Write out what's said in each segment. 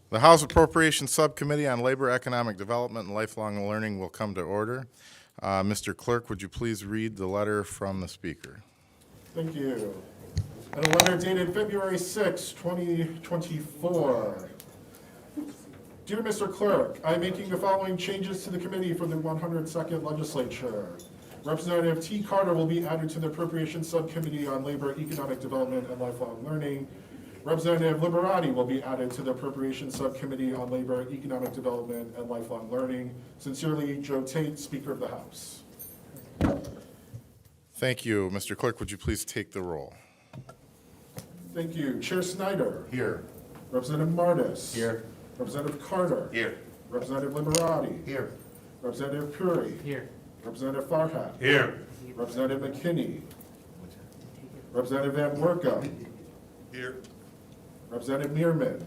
The House Appropriations Subcommittee on Labor, Economic Development, and Lifelong Learning will come to order. Mr. Clerk, would you please read the letter from the Speaker? Thank you. And a letter dated February 6, 2024. Dear Mr. Clerk, I am making the following changes to the committee for the 102nd Legislature. Representative T. Carter will be added to the Appropriations Subcommittee on Labor, Economic Development, and Lifelong Learning. Representative Liberati will be added to the Appropriations Subcommittee on Labor, Economic Development, and Lifelong Learning. Sincerely, Joe Tate, Speaker of the House. Thank you. Mr. Clerk, would you please take the roll? Thank you. Chair Snyder. Here. Representative Martis. Here. Representative Carter. Here. Representative Liberati. Here. Representative Puri. Here. Representative Farhat. Here. Representative McKinney. Representative Van Werka. Here. Representative Meerman.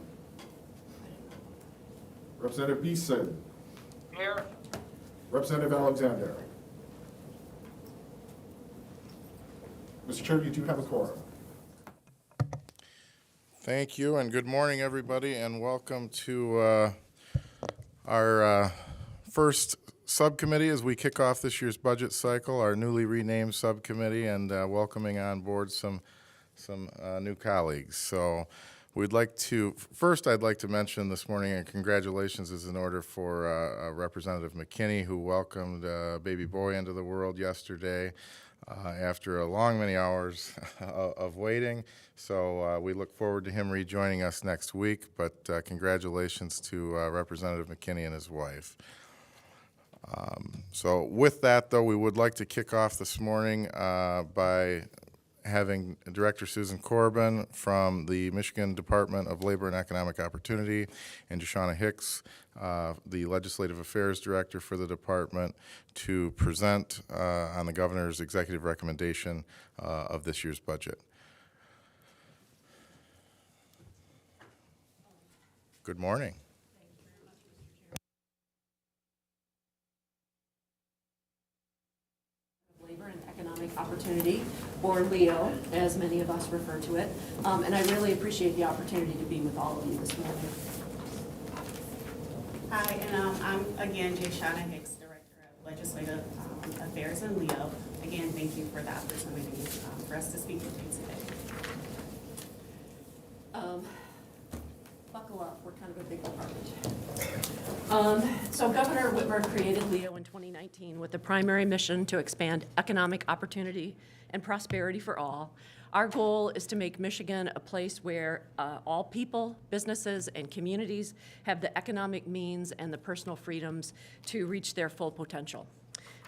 Representative Beeson. Here. Representative Alexander. Mr. Chair, you do have a quorum. Thank you, and good morning, everybody, and welcome to our first subcommittee as we kick off this year's budget cycle, our newly renamed subcommittee, and welcoming on board some new colleagues. So we'd like to, first I'd like to mention this morning, and congratulations is in order for Representative McKinney, who welcomed baby boy into the world yesterday. After a long many hours of waiting. So we look forward to him rejoining us next week, but congratulations to Representative McKinney and his wife. So with that, though, we would like to kick off this morning by having Director Susan Corbin from the Michigan Department of Labor and Economic Opportunity and Deshauna Hicks, the Legislative Affairs Director for the department, to present on the Governor's executive recommendation of this year's budget. Good morning. Labor and Economic Opportunity, or LEO, as many of us refer to it. And I really appreciate the opportunity to be with all of you this morning. Hi, and I'm again Deshauna Hicks, Director of Legislative Affairs in LEO. Again, thank you for the opportunity for us to speak with you today. Buckle up, we're kind of a big department. So Governor Whitmer created LEO in 2019 with the primary mission to expand economic opportunity and prosperity for all. Our goal is to make Michigan a place where all people, businesses, and communities have the economic means and the personal freedoms to reach their full potential.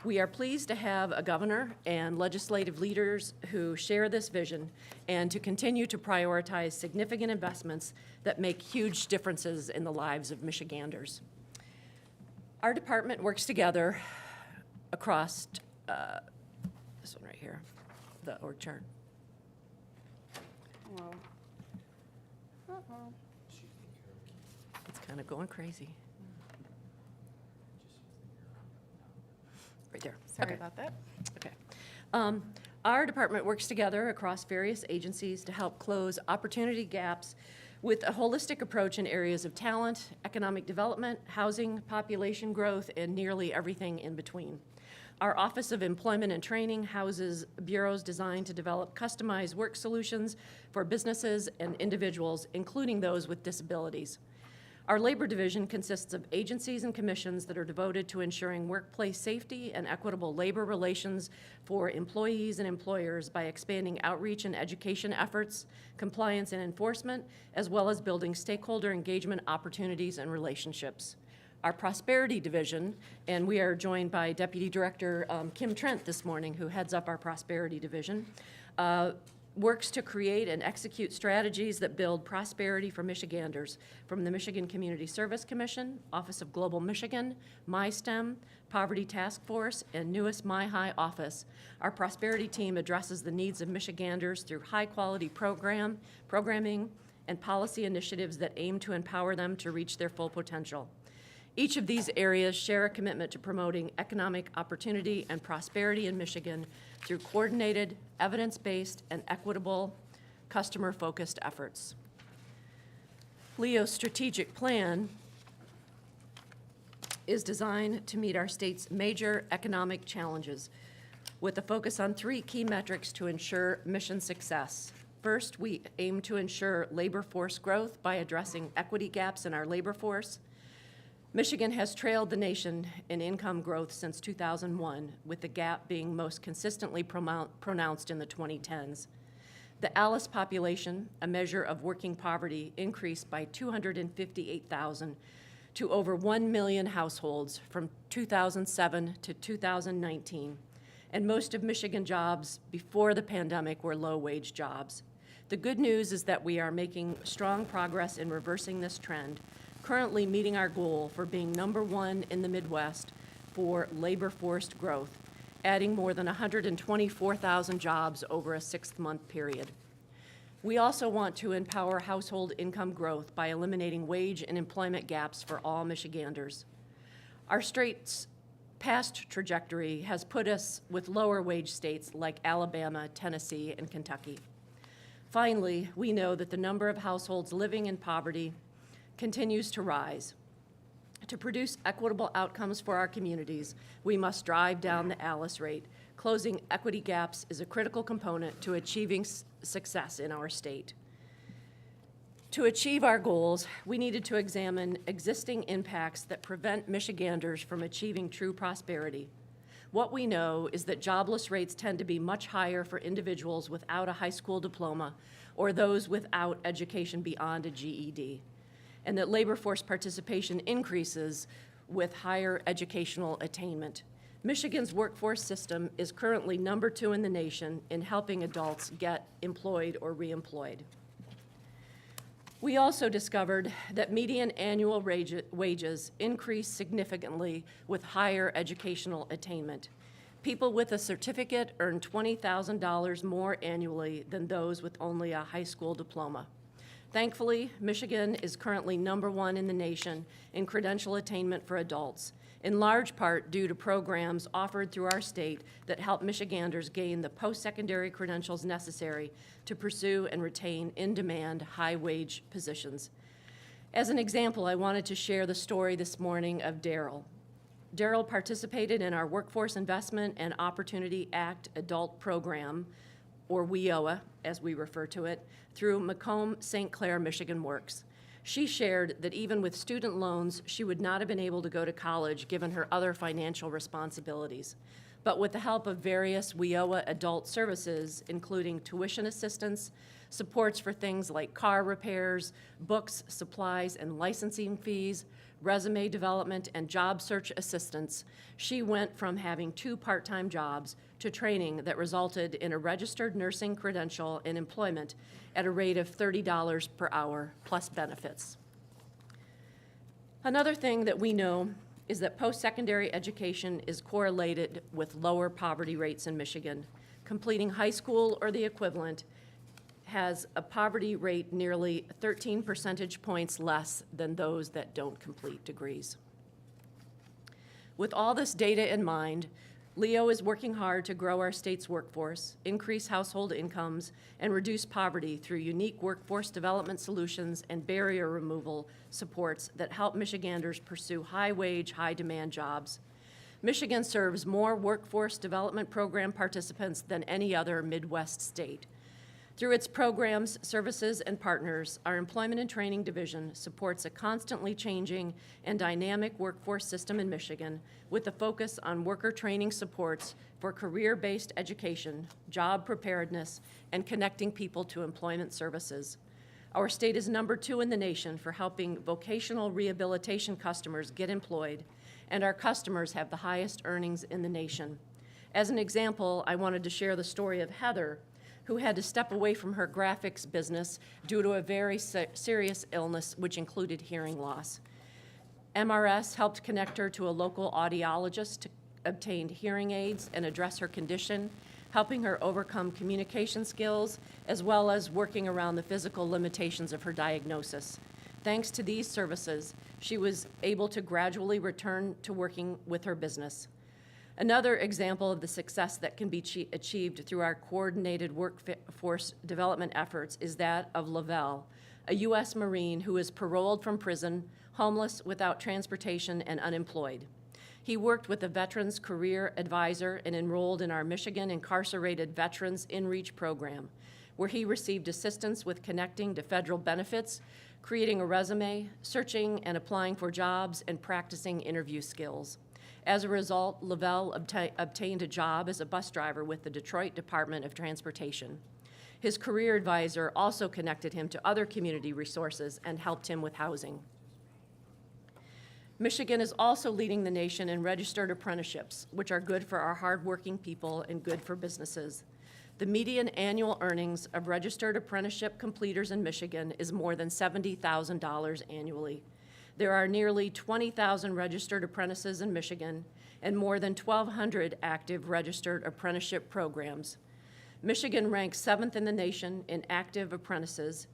We are pleased to have a governor and legislative leaders who share this vision and to continue to prioritize significant investments that make huge differences in the lives of Michiganders. Our department works together across this one right here, the org chart. It's kind of going crazy. Right there. Sorry about that. Okay. Our department works together across various agencies to help close opportunity gaps with a holistic approach in areas of talent, economic development, housing, population growth, and nearly everything in between. Our Office of Employment and Training houses bureaus designed to develop customized work solutions for businesses and individuals, including those with disabilities. Our labor division consists of agencies and commissions that are devoted to ensuring workplace safety and equitable labor relations for employees and employers by expanding outreach and education efforts, compliance and enforcement, as well as building stakeholder engagement opportunities and relationships. Our Prosperity Division, and we are joined by Deputy Director Kim Trent this morning, who heads up our Prosperity Division, works to create and execute strategies that build prosperity for Michiganders from the Michigan Community Service Commission, Office of Global Michigan, MySTEM, Poverty Task Force, and newest MyHigh office. Our prosperity team addresses the needs of Michiganders through high-quality programming, and policy initiatives that aim to empower them to reach their full potential. Each of these areas share a commitment to promoting economic opportunity and prosperity in Michigan through coordinated, evidence-based, and equitable, customer-focused efforts. Leo's strategic plan is designed to meet our state's major economic challenges with a focus on 3 key metrics to ensure mission success. First, we aim to ensure labor force growth by addressing equity gaps in our labor force. Michigan has trailed the nation in income growth since 2001, with the gap being most consistently pronounced in the 2010s. The Alice population, a measure of working poverty, increased by 258,000 to over 1 million households from 2007 to 2019, and most of Michigan jobs before the pandemic were low-wage jobs. The good news is that we are making strong progress in reversing this trend, currently meeting our goal for being #1 in the Midwest for labor force growth, adding more than 124,000 jobs over a 6-month period. We also want to empower household income growth by eliminating wage and employment gaps for all Michiganders. Our state's past trajectory has put us with lower wage states like Alabama, Tennessee, and Kentucky. Finally, we know that the number of households living in poverty continues to rise. To produce equitable outcomes for our communities, we must drive down the Alice rate. Closing equity gaps is a critical component to achieving success in our state. To achieve our goals, we needed to examine existing impacts that prevent Michiganders from achieving true prosperity. What we know is that jobless rates tend to be much higher for individuals without a high school diploma or those without education beyond a GED, and that labor force participation increases with higher educational attainment. Michigan's workforce system is currently #2 in the nation in helping adults get employed or reemployed. We also discovered that median annual wages increase significantly with higher educational attainment. People with a certificate earn $20,000 more annually than those with only a high school diploma. Thankfully, Michigan is currently #1 in the nation in credential attainment for adults, in large part due to programs offered through our state that help Michiganders gain the post-secondary credentials necessary to pursue and retain in-demand, high-wage positions. As an example, I wanted to share the story this morning of Daryl. Daryl participated in our Workforce Investment and Opportunity Act adult program, or WIOA, as we refer to it, through Macomb St. Clair Michigan Works. She shared that even with student loans, she would not have been able to go to college given her other financial responsibilities. But with the help of various WIOA adult services, including tuition assistance, supports for things like car repairs, books, supplies, and licensing fees, resume development, and job search assistance, she went from having 2 part-time jobs to training that resulted in a registered nursing credential and employment at a rate of $30 per hour plus benefits. Another thing that we know is that post-secondary education is correlated with lower poverty rates in Michigan. Completing high school or the equivalent has a poverty rate nearly 13 percentage points less than those that don't complete degrees. With all this data in mind, Leo is working hard to grow our state's workforce, increase household incomes, and reduce poverty through unique workforce development solutions and barrier removal supports that help Michiganders pursue high-wage, high-demand jobs. Michigan serves more workforce development program participants than any other Midwest state. Through its programs, services, and partners, our Employment and Training Division supports a constantly changing and dynamic workforce system in Michigan with a focus on worker training supports for career-based education, job preparedness, and connecting people to employment services. Our state is #2 in the nation for helping vocational rehabilitation customers get employed, and our customers have the highest earnings in the nation. As an example, I wanted to share the story of Heather, who had to step away from her graphics business due to a very serious illness, which included hearing loss. MRS helped connect her to a local audiologist to obtain hearing aids and address her condition, helping her overcome communication skills, as well as working around the physical limitations of her diagnosis. Thanks to these services, she was able to gradually return to working with her business. Another example of the success that can be achieved through our coordinated workforce development efforts is that of Lavelle, a U.S. Marine who is paroled from prison, homeless, without transportation, and unemployed. He worked with the Veterans Career Advisor and enrolled in our Michigan Incarcerated Veterans InReach program, where he received assistance with connecting to federal benefits, creating a resume, searching and applying for jobs, and practicing interview skills. As a result, Lavelle obtained a job as a bus driver with the Detroit Department of Transportation. His career advisor also connected him to other community resources and helped him with housing. Michigan is also leading the nation in registered apprenticeships, which are good for our hardworking people and good for businesses. The median annual earnings of registered apprenticeship completers in Michigan is more than $70,000 annually. There are nearly 20,000 registered apprentices in Michigan and more than 1,200 active registered apprenticeship programs. Michigan ranks 7th in the nation in active apprentices,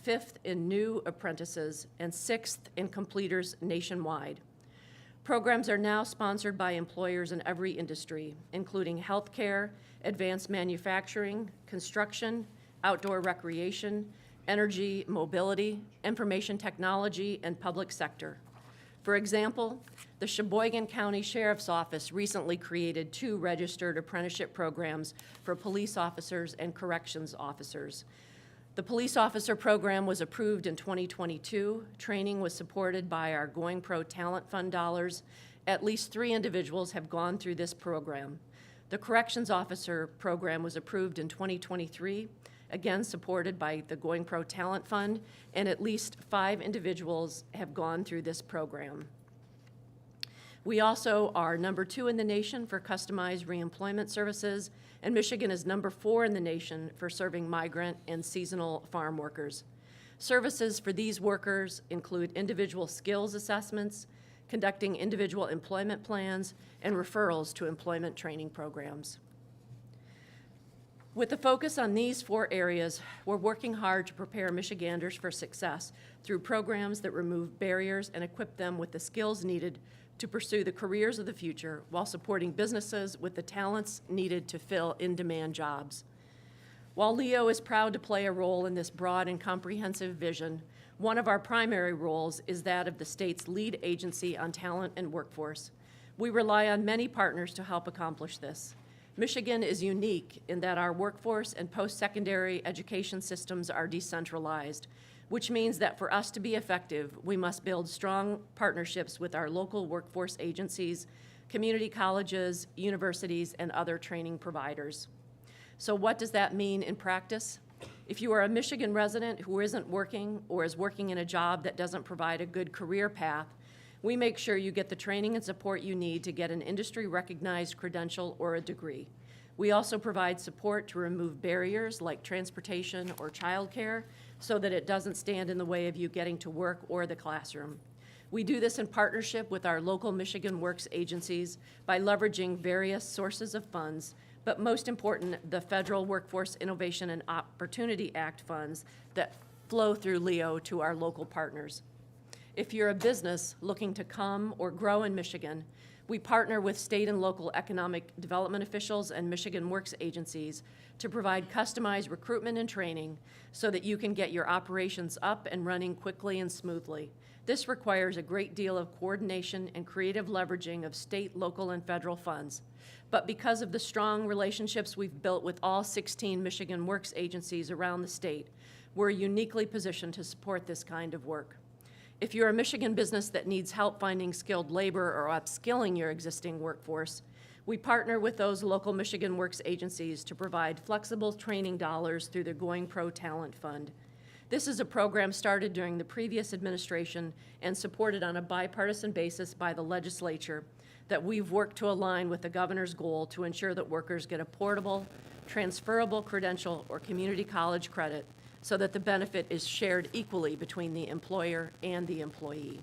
5th in new apprentices, and 6th in completers nationwide. Programs are now sponsored by employers in every industry, including healthcare, advanced manufacturing, construction, outdoor recreation, energy, mobility, information technology, and public sector. For example, the Sheboygan County Sheriff's Office recently created 2 registered apprenticeship programs for police officers and corrections officers. The police officer program was approved in 2022. Training was supported by our Going Pro Talent Fund dollars. At least 3 individuals have gone through this program. The corrections officer program was approved in 2023, again supported by the Going Pro Talent Fund, and at least 5 individuals have gone through this program. We also are number 2 in the nation for customized reemployment services, and Michigan is number 4 in the nation for serving migrant and seasonal farm workers. Services for these workers include individual skills assessments, conducting individual employment plans, and referrals to employment training programs. With the focus on these 4 areas, we're working hard to prepare Michiganders for success through programs that remove barriers and equip them with the skills needed to pursue the careers of the future while supporting businesses with the talents needed to fill in-demand jobs. While LEO is proud to play a role in this broad and comprehensive vision, one of our primary roles is that of the state's lead agency on talent and workforce. We rely on many partners to help accomplish this. Michigan is unique in that our workforce and post-secondary education systems are decentralized, which means that for us to be effective, we must build strong partnerships with our local workforce agencies, community colleges, universities, and other training providers. So what does that mean in practice? If you are a Michigan resident who isn't working or is working in a job that doesn't provide a good career path, we make sure you get the training and support you need to get an industry-recognized credential or a degree. We also provide support to remove barriers like transportation or childcare so that it doesn't stand in the way of you getting to work or the classroom. We do this in partnership with our local Michigan Works agencies by leveraging various sources of funds, but most important, the Federal Workforce Innovation and Opportunity Act funds that flow through LEO to our local partners. If you're a business looking to come or grow in Michigan, we partner with state and local economic development officials and Michigan Works agencies to provide customized recruitment and training so that you can get your operations up and running quickly and smoothly. This requires a great deal of coordination and creative leveraging of state, local, and federal funds. But because of the strong relationships we've built with all 16 Michigan Works agencies around the state, we're uniquely positioned to support this kind of work. If you're a Michigan business that needs help finding skilled labor or upskilling your existing workforce, we partner with those local Michigan Works agencies to provide flexible training dollars through the Going Pro Talent Fund. This is a program started during the previous administration and supported on a bipartisan basis by the legislature that we've worked to align with the governor's goal to ensure that workers get a portable, transferable credential or community college credit so that the benefit is shared equally between the employer and the employee.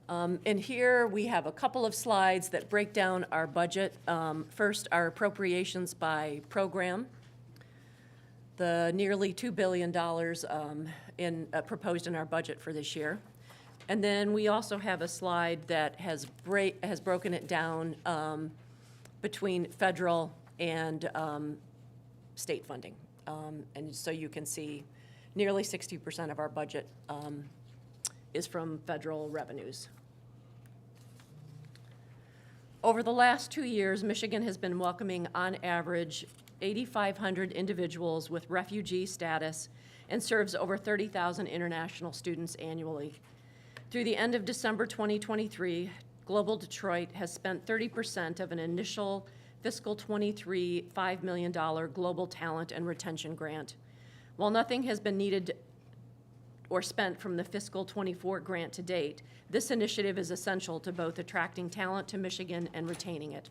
And here we have a couple of slides that break down our budget. First, our appropriations by program, the nearly $2 billion proposed in our budget for this year. And then we also have a slide that has broken it down between federal and state funding. And so you can see nearly 60% of our budget is from federal revenues. Over the last 2 years, Michigan has been welcoming, on average, 8,500 individuals with refugee status and serves over 30,000 international students annually. Through the end of December 2023, Global Detroit has spent 30% of an initial fiscal 23 $5 million Global Talent and Retention Grant. While nothing has been needed or spent from the fiscal 24 grant to date, this initiative is essential to both attracting talent to Michigan and retaining it.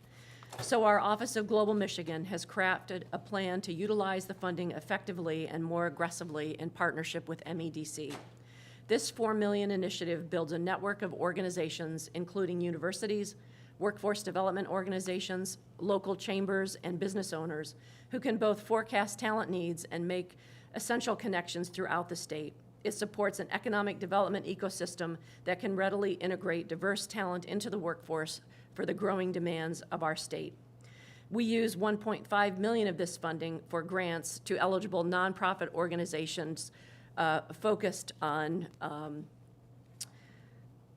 So our Office of Global Michigan has crafted a plan to utilize the funding effectively and more aggressively in partnership with MEDC. This $4 million initiative builds a network of organizations, including universities, workforce development organizations, local chambers, and business owners, who can both forecast talent needs and make essential connections throughout the state. It supports an economic development ecosystem that can readily integrate diverse talent into the workforce for the growing demands of our state. We use $1.5 million of this funding for grants to eligible nonprofit organizations focused on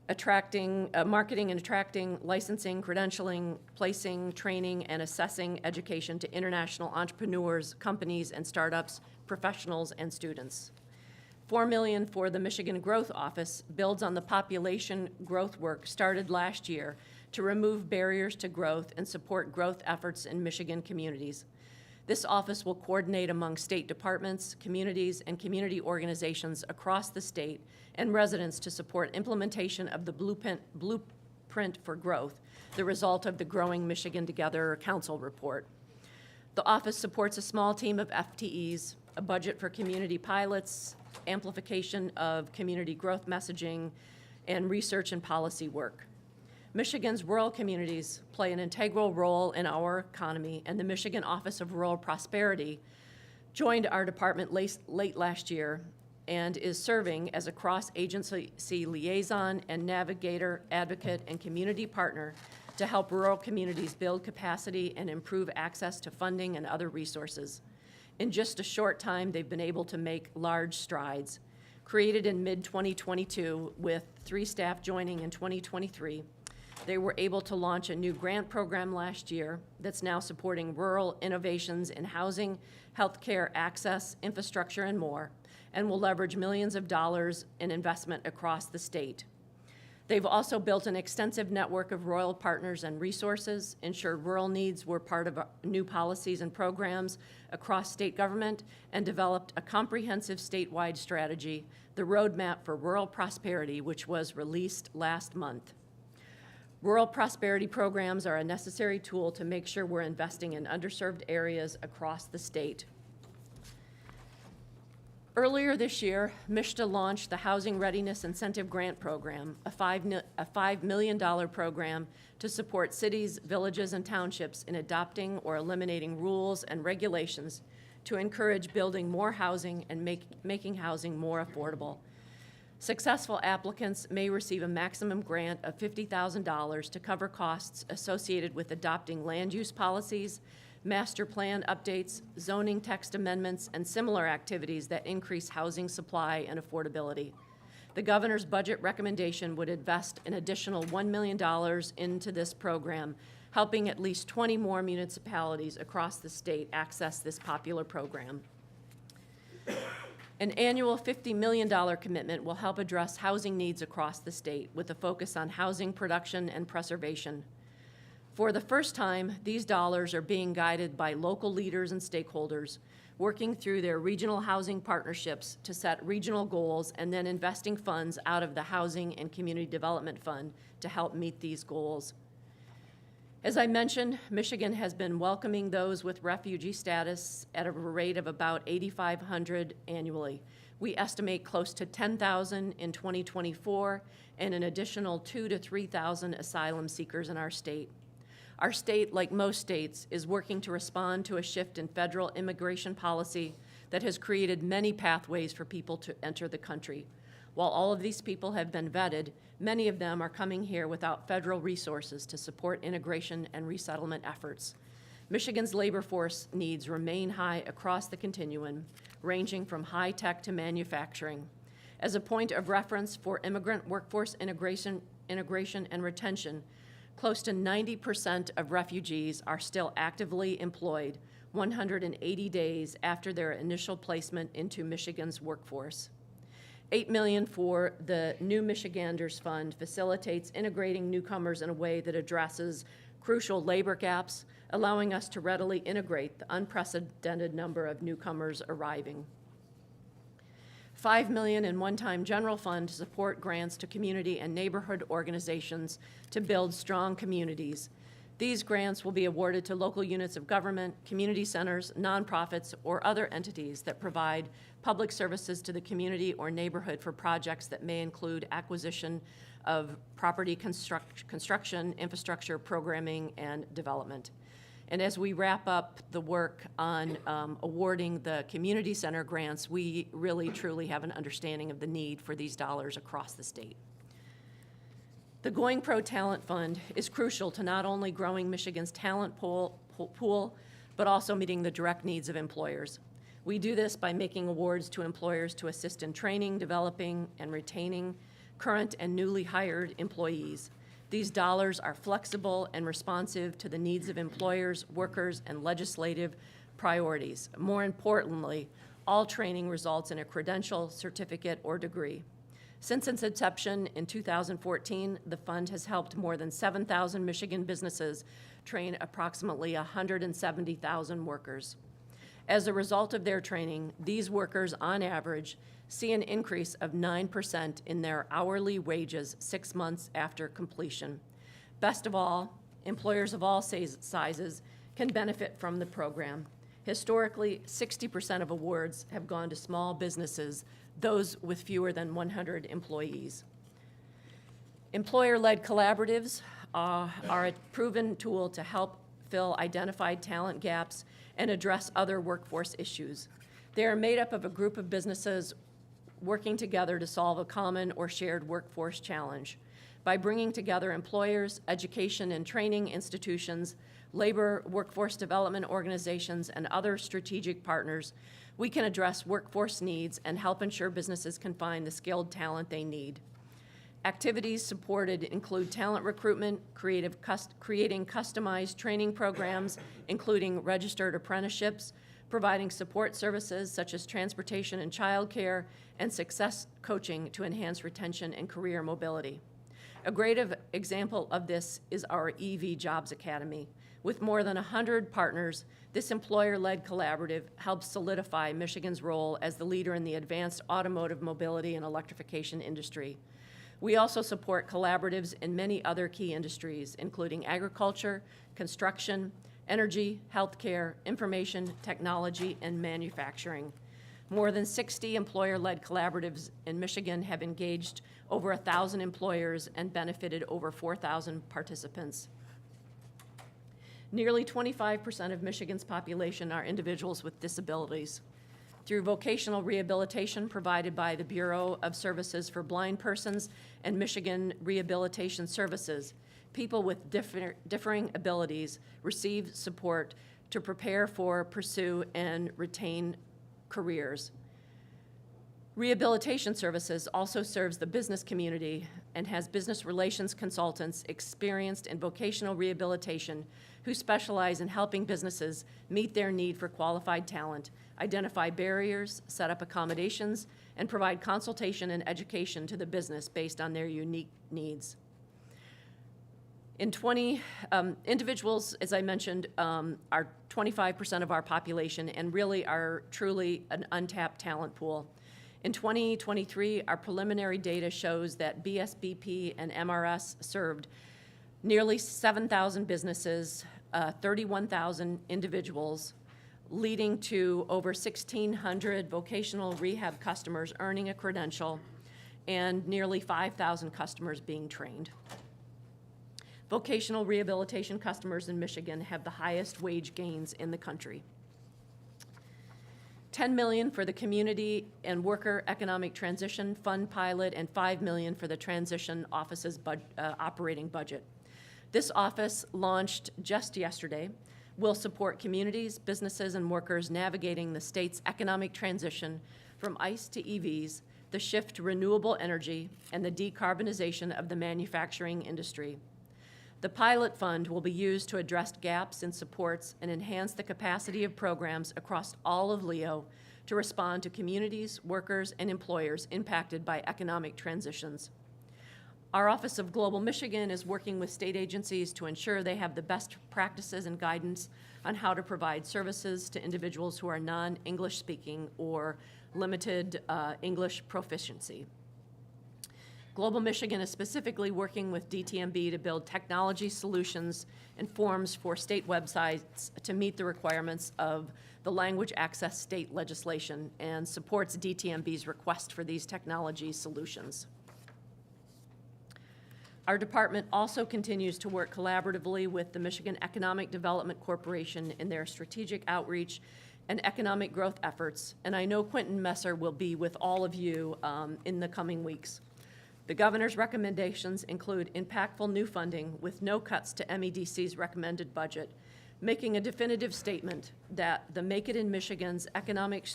marketing and attracting, licensing, credentialing, placing, training, and assessing education to international entrepreneurs, companies, and startups, professionals, and students. $4 million for the Michigan Growth Office builds on the population growth work started last year to remove barriers to growth and support growth efforts in Michigan communities. This office will coordinate among state departments, communities, and community organizations across the state and residents to support implementation of the Blueprint for Growth, the result of the Growing Michigan Together Council report. The office supports a small team of FTEs, a budget for community pilots, amplification of community growth messaging, and research and policy work. Michigan's rural communities play an integral role in our economy, and the Michigan Office of Rural Prosperity joined our department late last year and is serving as a cross-agency liaison and navigator, advocate, and community partner to help rural communities build capacity and improve access to funding and other resources. In just a short time, they've been able to make large strides. Created in mid-2022 with 3 staff joining in 2023, they were able to launch a new grant program last year that's now supporting rural innovations in housing, healthcare access, infrastructure, and more, and will leverage millions of dollars in investment across the state. They've also built an extensive network of rural partners and resources, ensured rural needs were part of new policies and programs across state government, and developed a comprehensive statewide strategy, the Roadmap for Rural Prosperity, which was released last month. Rural prosperity programs are a necessary tool to make sure we're investing in underserved areas across the state. Earlier this year, MISHTA launched the Housing Readiness Incentive Grant Program, a $5 million program to support cities, villages, and townships in adopting or eliminating rules and regulations to encourage building more housing and making housing more affordable. Successful applicants may receive a maximum grant of $50,000 to cover costs associated with adopting land use policies, master plan updates, zoning text amendments, and similar activities that increase housing supply and affordability. The governor's budget recommendation would invest an additional $1 million into this program, helping at least 20 more municipalities across the state access this popular program. An annual $50 million commitment will help address housing needs across the state with a focus on housing production and preservation. For the first time, these dollars are being guided by local leaders and stakeholders, working through their regional housing partnerships to set regional goals and then investing funds out of the Housing and Community Development Fund to help meet these goals. As I mentioned, Michigan has been welcoming those with refugee status at a rate of about 8,500 annually. We estimate close to 10,000 in 2024 and an additional 2,000 to 3,000 asylum seekers in our state. Our state, like most states, is working to respond to a shift in federal immigration policy that has created many pathways for people to enter the country. While all of these people have been vetted, many of them are coming here without federal resources to support integration and resettlement efforts. Michigan's labor force needs remain high across the continuum, ranging from high-tech to manufacturing. As a point of reference for immigrant workforce integration and retention, close to 90% of refugees are still actively employed 180 days after their initial placement into Michigan's workforce. $8 million for the New Michiganders Fund facilitates integrating newcomers in a way that addresses crucial labor gaps, allowing us to readily integrate the unprecedented number of newcomers arriving. $5 million in one-time general fund to support grants to community and neighborhood organizations to build strong communities. These grants will be awarded to local units of government, community centers, nonprofits, or other entities that provide public services to the community or neighborhood for projects that may include acquisition of property construction, infrastructure, programming, and development. And as we wrap up the work on awarding the community center grants, we really truly have an understanding of the need for these dollars across the state. The Going Pro Talent Fund is crucial to not only growing Michigan's talent pool, but also meeting the direct needs of employers. We do this by making awards to employers to assist in training, developing, and retaining current and newly hired employees. These dollars are flexible and responsive to the needs of employers, workers, and legislative priorities. More importantly, all training results in a credential, certificate, or degree. Since its inception in 2014, the fund has helped more than 7,000 Michigan businesses train approximately 170,000 workers. As a result of their training, these workers, on average, see an increase of 9% in their hourly wages 6 months after completion. Best of all, employers of all sizes can benefit from the program. Historically, 60% of awards have gone to small businesses, those with fewer than 100 employees. Employer-led collaboratives are a proven tool to help fill identified talent gaps and address other workforce issues. They are made up of a group of businesses working together to solve a common or shared workforce challenge. By bringing together employers, education and training institutions, labor workforce development organizations, and other strategic partners, we can address workforce needs and help ensure businesses can find the skilled talent they need. Activities supported include talent recruitment, creating customized training programs, including registered apprenticeships, providing support services such as transportation and childcare, and success coaching to enhance retention and career mobility. A great example of this is our EV Jobs Academy. With more than 100 partners, this employer-led collaborative helps solidify Michigan's role as the leader in the advanced automotive mobility and electrification industry. We also support collaboratives in many other key industries, including agriculture, construction, energy, healthcare, information, technology, and manufacturing. More than 60 employer-led collaboratives in Michigan have engaged over 1,000 employers and benefited over 4,000 participants. Nearly 25% of Michigan's population are individuals with disabilities. Through vocational rehabilitation provided by the Bureau of Services for Blind Persons and Michigan Rehabilitation Services, people with differing abilities receive support to prepare for, pursue, and retain careers. Rehabilitation Services also serves the business community and has business relations consultants experienced in vocational rehabilitation who specialize in helping businesses meet their need for qualified talent, identify barriers, set up accommodations, and provide consultation and education to the business based on their unique needs. Individuals, as I mentioned, are 25% of our population and really are truly an untapped talent pool. In 2023, our preliminary data shows that BSBP and MRS served nearly 7,000 businesses, 31,000 individuals, leading to over 1,600 vocational rehab customers earning a credential and nearly 5,000 customers being trained. Vocational rehabilitation customers in Michigan have the highest wage gains in the country. $10 million for the Community and Worker Economic Transition Fund pilot and $5 million for the Transition Office's operating budget. This office launched just yesterday will support communities, businesses, and workers navigating the state's economic transition from ICE to EVs, the shift to renewable energy, and the decarbonization of the manufacturing industry. The pilot fund will be used to address gaps in supports and enhance the capacity of programs across all of LEO to respond to communities, workers, and employers impacted by economic transitions. Our Office of Global Michigan is working with state agencies to ensure they have the best practices and guidance on how to provide services to individuals who are non-English speaking or limited English proficiency. Global Michigan is specifically working with DTMB to build technology solutions and forms for state websites to meet the requirements of the language access state legislation and supports DTMB's request for these technology solutions. Our department also continues to work collaboratively with the Michigan Economic Development Corporation in their strategic outreach and economic growth efforts, and I know Quentin Messer will be with all of you in the coming weeks. The governor's recommendations include impactful new funding with no cuts to MEDC's recommended budget, making a definitive statement that the Make It in Michigan's economic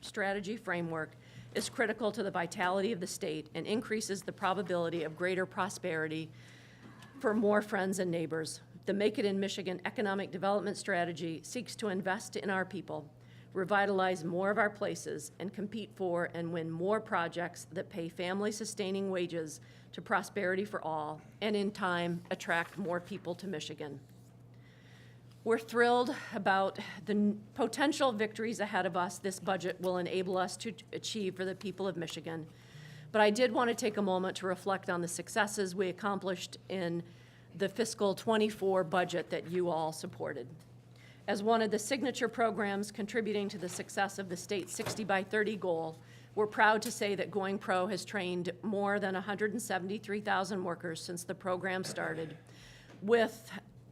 strategy framework is critical to the vitality of the state and increases the probability of greater prosperity for more friends and neighbors. The Make It in Michigan economic development strategy seeks to invest in our people, revitalize more of our places, and compete for and win more projects that pay family-sustaining wages to prosperity for all, and in time, attract more people to Michigan. We're thrilled about the potential victories ahead of us this budget will enable us to achieve for the people of Michigan. But I did want to take a moment to reflect on the successes we accomplished in the fiscal '24 budget that you all supported. As one of the signature programs contributing to the success of the state's 60 by 30 goal, we're proud to say that Going Pro has trained more than 173,000 workers since the program started, with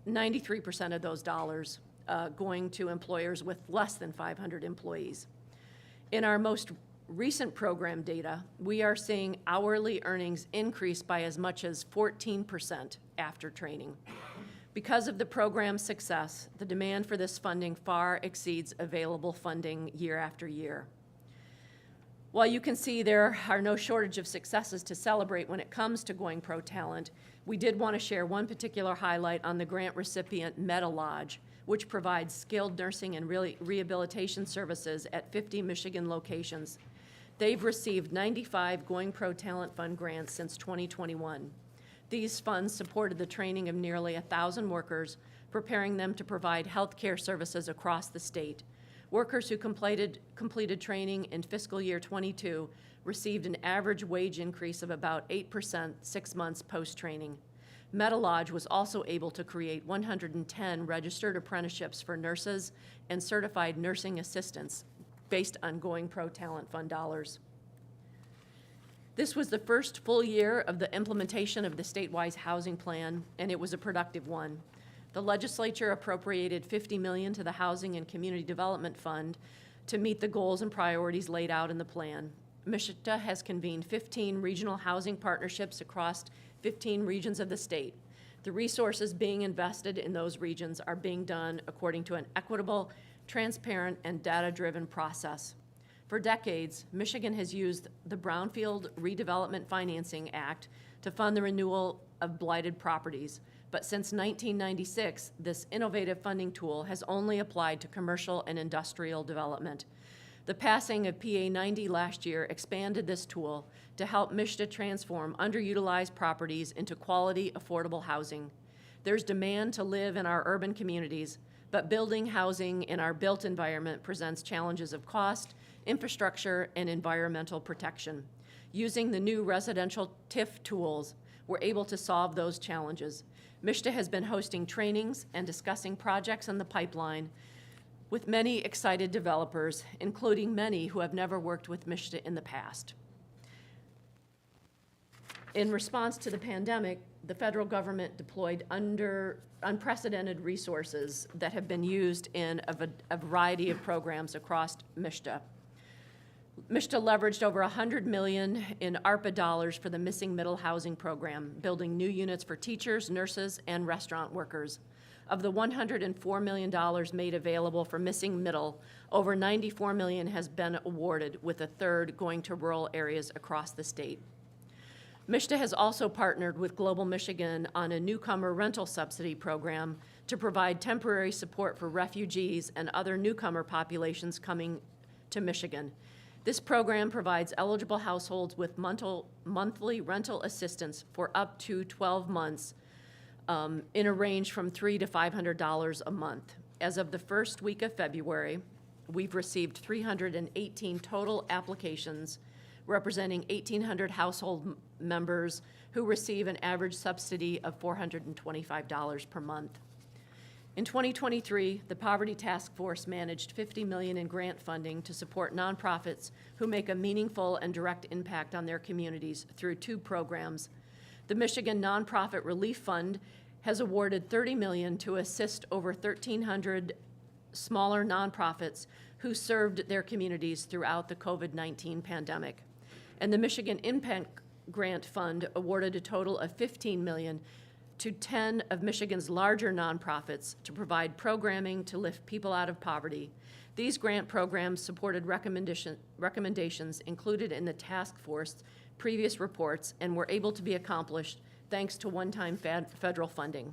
93% of those dollars going to employers with less than 500 employees. In our most recent program data, we are seeing hourly earnings increase by as much as 14% after training. Because of the program's success, the demand for this funding far exceeds available funding year after year. While you can see there are no shortage of successes to celebrate when it comes to Going Pro talent, we did want to share one particular highlight on the grant recipient Meta Lodge, which provides skilled nursing and rehabilitation services at 50 Michigan locations. They've received 95 Going Pro Talent Fund grants since 2021. These funds supported the training of nearly 1,000 workers, preparing them to provide health care services across the state. Workers who completed training in fiscal year '22 received an average wage increase of about 8% 6 months post-training. Meta Lodge was also able to create 110 registered apprenticeships for nurses and certified nursing assistants based on Going Pro Talent Fund dollars. This was the first full year of the implementation of the statewide housing plan, and it was a productive one. The legislature appropriated $50 million to the Housing and Community Development Fund to meet the goals and priorities laid out in the plan. MSHTA has convened 15 regional housing partnerships across 15 regions of the state. The resources being invested in those regions are being done according to an equitable, transparent, and data-driven process. For decades, Michigan has used the Brownfield Redevelopment Financing Act to fund the renewal of blighted properties. But since 1996, this innovative funding tool has only applied to commercial and industrial development. The passing of PA 90 last year expanded this tool to help MSHTA transform underutilized properties into quality, affordable housing. There's demand to live in our urban communities, but building housing in our built environment presents challenges of cost, infrastructure, and environmental protection. Using the new residential TIF tools, we're able to solve those challenges. MSHTA has been hosting trainings and discussing projects in the pipeline with many excited developers, including many who have never worked with MSHTA in the past. In response to the pandemic, the federal government deployed unprecedented resources that have been used in a variety of programs across MSHTA. MSHTA leveraged over $100 million in ARPA dollars for the Missing Middle Housing Program, building new units for teachers, nurses, and restaurant workers. Of the $104 million made available for missing middle, over $94 million has been awarded, with a third going to rural areas across the state. MISTA has also partnered with Global Michigan on a newcomer rental subsidy program to provide temporary support for refugees and other newcomer populations coming to Michigan. This program provides eligible households with monthly rental assistance for up to 12 months in a range from $300 to $500 a month. As of the first week of February, we've received 318 total applications, representing 1,800 household members who receive an average subsidy of $425 per month. In 2023, the Poverty Task Force managed $50 million in grant funding to support nonprofits who make a meaningful and direct impact on their communities through 2 programs. The Michigan Nonprofit Relief Fund has awarded $30 million to assist over 1,300 smaller nonprofits who served their communities throughout the COVID-19 pandemic. And the Michigan Impact Grant Fund awarded a total of $15 million to 10 of Michigan's larger nonprofits to provide programming to lift people out of poverty. These grant programs supported recommendations included in the task force previous reports and were able to be accomplished thanks to one-time federal funding.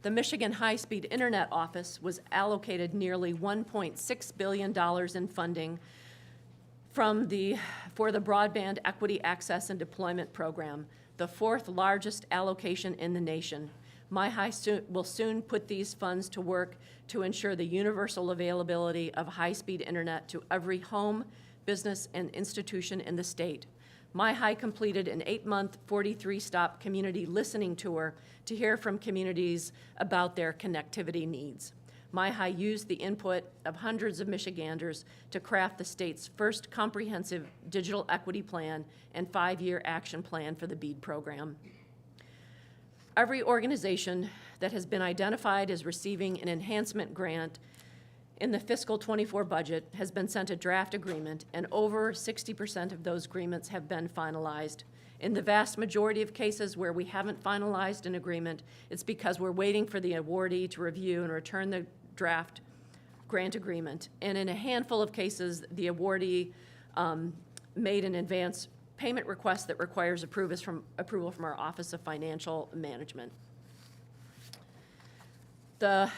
The Michigan High-Speed Internet Office was allocated nearly $1.6 billion in funding for the Broadband Equity Access and Deployment Program, the 4th largest allocation in the nation. MyHigh will soon put these funds to work to ensure the universal availability of high-speed internet to every home, business, and institution in the state. MyHigh completed an 8-month, 43-stop community listening tour to hear from communities about their connectivity needs. MyHigh used the input of hundreds of Michiganders to craft the state's first comprehensive digital equity plan and 5-year action plan for the BEAD program. Every organization that has been identified as receiving an enhancement grant in the fiscal '24 budget has been sent a draft agreement, and over 60% of those agreements have been finalized. In the vast majority of cases where we haven't finalized an agreement, it's because we're waiting for the awardee to review and return the draft grant agreement. And in a handful of cases, the awardee made an advance payment request that requires approval from our Office of Financial Management. The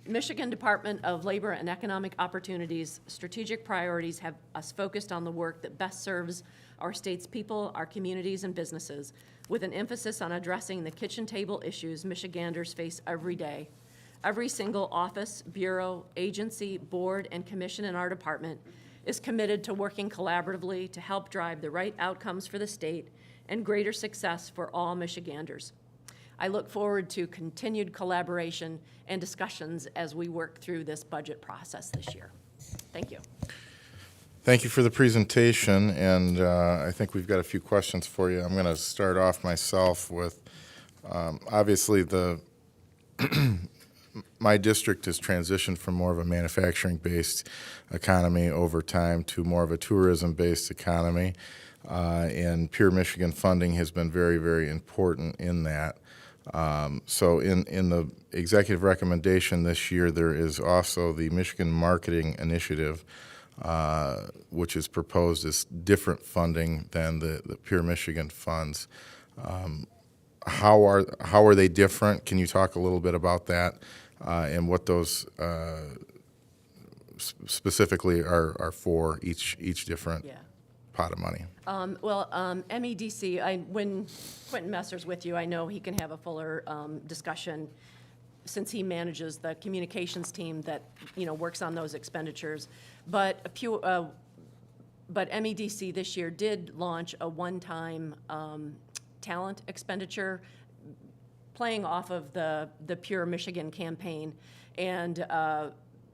Michigan Department of Labor and Economic Opportunities strategic priorities have us focused on the work that best serves our state's people, our communities, and businesses, with an emphasis on addressing the kitchen table issues Michiganders face every day. Every single office, bureau, agency, board, and commission in our department is committed to working collaboratively to help drive the right outcomes for the state and greater success for all Michiganders. I look forward to continued collaboration and discussions as we work through this budget process this year. Thank you. Thank you for the presentation, and I think we've got a few questions for you. I'm going to start off myself with, obviously, my district has transitioned from more of a manufacturing-based economy over time to more of a tourism-based economy, and Pure Michigan funding has been very, very important in that. So in the executive recommendation this year, there is also the Michigan Marketing Initiative, which is proposed as different funding than the Pure Michigan funds. How are they different? Can you talk a little bit about that and what those specifically are for each different pot of money? MEDC, when Quentin Messer's with you, I know he can have a fuller discussion since he manages the communications team that, works on those expenditures. But MEDC this year did launch a one-time talent expenditure playing off of the Pure Michigan campaign. And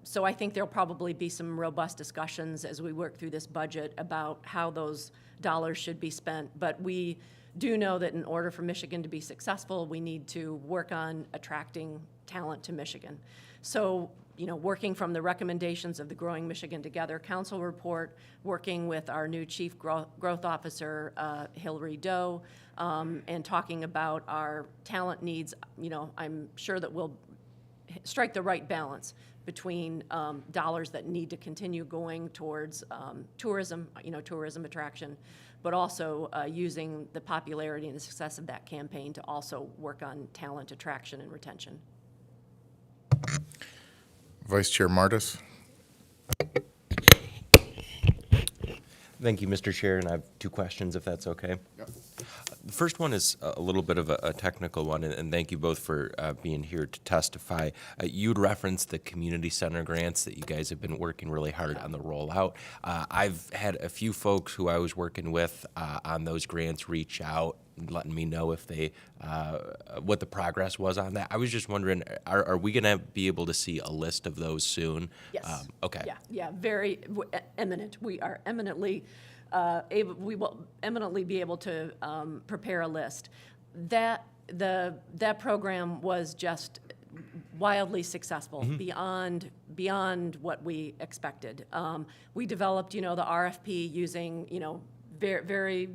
so I think there'll probably be some robust discussions as we work through this budget about how those dollars should be spent. But we do know that in order for Michigan to be successful, we need to work on attracting talent to Michigan. So, working from the recommendations of the Growing Michigan Together Council report, working with our new Chief Growth Officer, Hillary Doe, and talking about our talent needs, I'm sure that we'll strike the right balance between dollars that need to continue going towards tourism, tourism attraction, but also using the popularity and the success of that campaign to also work on talent attraction and retention. Vice Chair Martis. Thank you, Mr. Chair, and I have two questions, if that's okay. The first one is a little bit of a technical one, and thank you both for being here to testify. You'd referenced the community center grants that you guys have been working really hard on the rollout. I've had a few folks who I was working with on those grants reach out, letting me know if they what the progress was on that. I was just wondering, are we going to be able to see a list of those soon? Yes. Okay. Yeah, very eminent. We are eminently we will eminently be able to prepare a list. That program was just wildly successful, beyond what we expected. We developed, the RFP using, very, very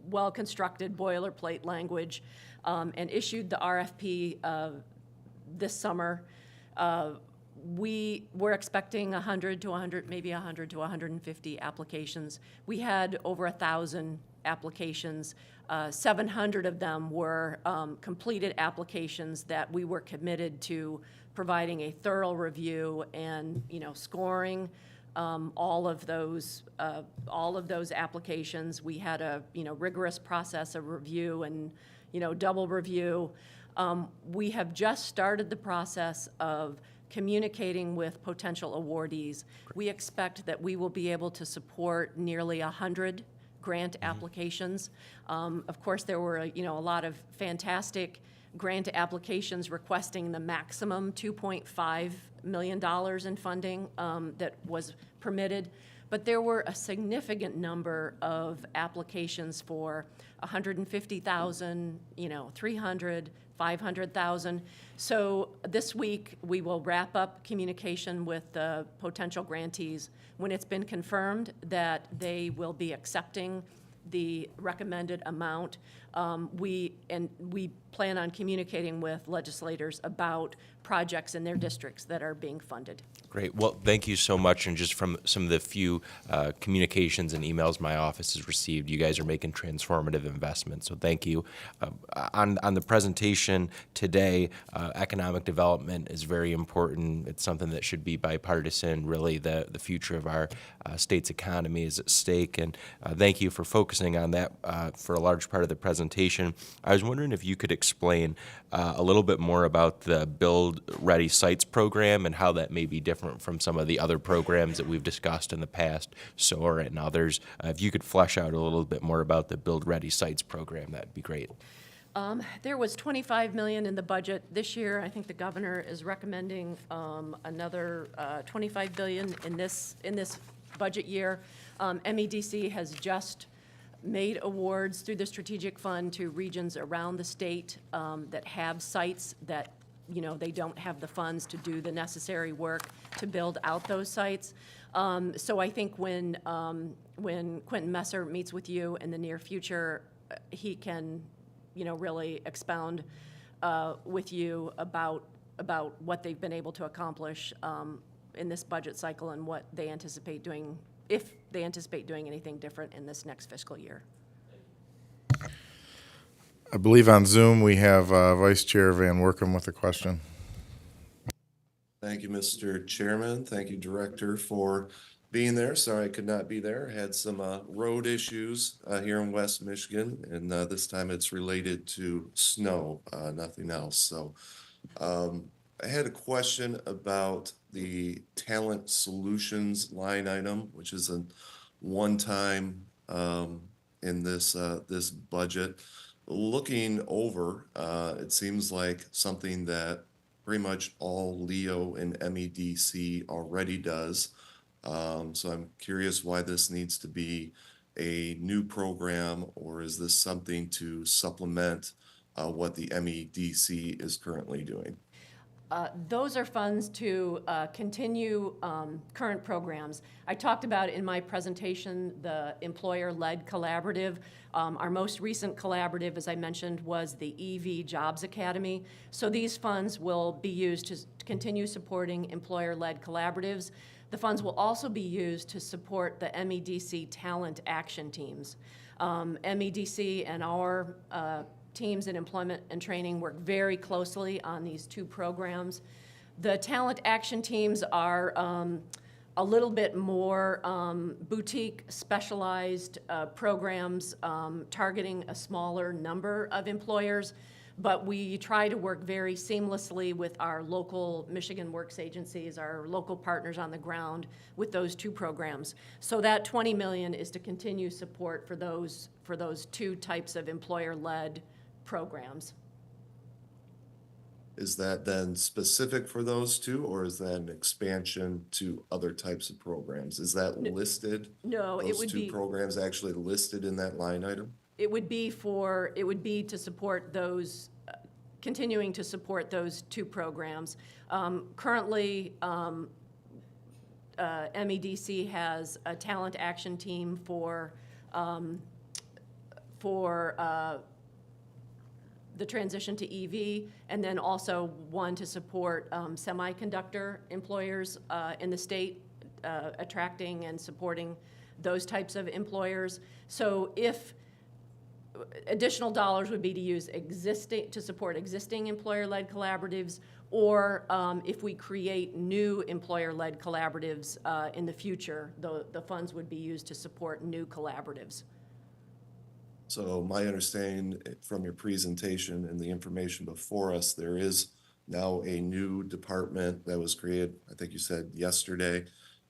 well-constructed boilerplate language, and issued the RFP this summer. We were expecting 100 to 150 applications. We had over 1,000 applications. 700 of them were completed applications that we were committed to providing a thorough review and, scoring all of those applications. We had a rigorous process of review and double review. We have just started the process of communicating with potential awardees. We expect that we will be able to support nearly 100 grant applications. Of course, there were a lot of fantastic grant applications requesting the maximum $2.5 million in funding that was permitted, but there were a significant number of applications for 150,000, 300, 500,000. So this week we will wrap up communication with the potential grantees. When it's been confirmed that they will be accepting the recommended amount, we plan on communicating with legislators about projects in their districts that are being funded. Great. Well, thank you so much. And just from some of the few communications and emails my office has received, you guys are making transformative investments. So thank you. On the presentation today, economic development is very important. It's something that should be bipartisan. Really, the future of our state's economy is at stake. And thank you for focusing on that for a large part of the presentation. I was wondering if you could explain a little bit more about the Build Ready Sites program and how that may be different from some of the other programs that we've discussed in the past, SOAR and others. If you could flesh out a little bit more about the Build Ready Sites program, that'd be great. There was $25 million in the budget this year. I think the governor is recommending another $25 billion in this budget year. MEDC has just made awards through the strategic fund to regions around the state that have sites that they don't have the funds to do the necessary work to build out those sites. So I think when Quentin Messer meets with you in the near future, he can really expound with you about what they've been able to accomplish in this budget cycle and what they anticipate doing, if they anticipate doing anything different in this next fiscal year. I believe on Zoom we have Vice Chair Van Workum with a question. Thank you, Mr. Chairman. Thank you, Director, for being there. Sorry I could not be there. Had some road issues here in West Michigan, and this time it's related to snow, nothing else. So I had a question about the Talent Solutions line item, which is a one-time in this budget. Looking over, it seems like something that pretty much all LEO and MEDC already does. So I'm curious why this needs to be a new program, or is this something to supplement what the MEDC is currently doing? Those are funds to continue current programs. I talked about in my presentation the employer-led collaborative. Our most recent collaborative, as I mentioned, was the EV Jobs Academy. So these funds will be used to continue supporting employer-led collaboratives. The funds will also be used to support the MEDC talent action teams. MEDC and our teams in employment and training work very closely on these two programs. The talent action teams are a little bit more boutique, specialized programs targeting a smaller number of employers, but we try to work very seamlessly with our local Michigan Works agencies, our local partners on the ground with those two programs. So that $20 million is to continue support for those two types of employer-led programs. Is that then specific for those two, or is that an expansion to other types of programs? Is that listed? No, it would Those two be, programs actually listed in that line item? it would be to support those, continuing to support those two programs. Currently, MEDC has a talent action team for the transition to EV, and then also one to support semiconductor employers in the state, attracting and supporting those types of employers. So if additional dollars would be to use to support existing employer-led collaboratives, or if we create new employer-led collaboratives in the future, the funds would be used to support new collaboratives. So my understanding from your presentation and the information before us, there is now a new department that was created, I think you said yesterday,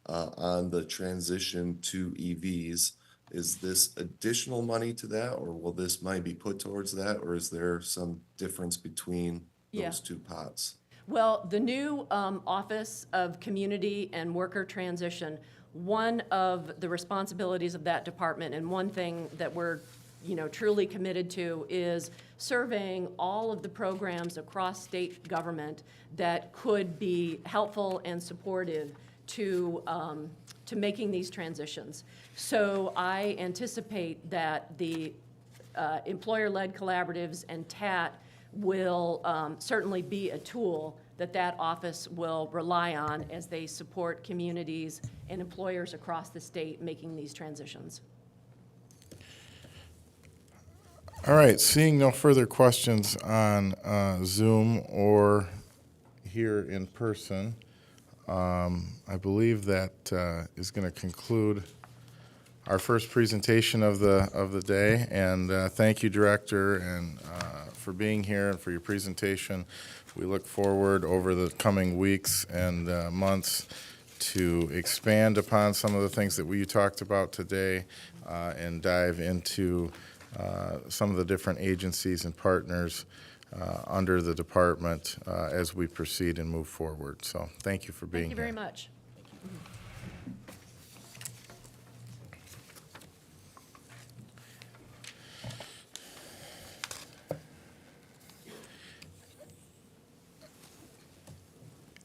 on the transition to EVs. Is this additional money to that, or will this money be put towards that, or is there some difference between those two pots? Well, the new Office of Community and Worker Transition, one of the responsibilities of that department, and one thing that we're truly committed to, is surveying all of the programs across state government that could be helpful and supportive to making these transitions. So I anticipate that the employer-led collaboratives and TAT will certainly be a tool that office will rely on as they support communities and employers across the state making these transitions. All right, seeing no further questions on Zoom or here in person, I believe that is going to conclude our first presentation of the day. And thank you, Director, and for being here and for your presentation. We look forward over the coming weeks and months to expand upon some of the things that we talked about today and dive into some of the different agencies and partners under the department as we proceed and move forward. So thank you for being here. Thank you very much.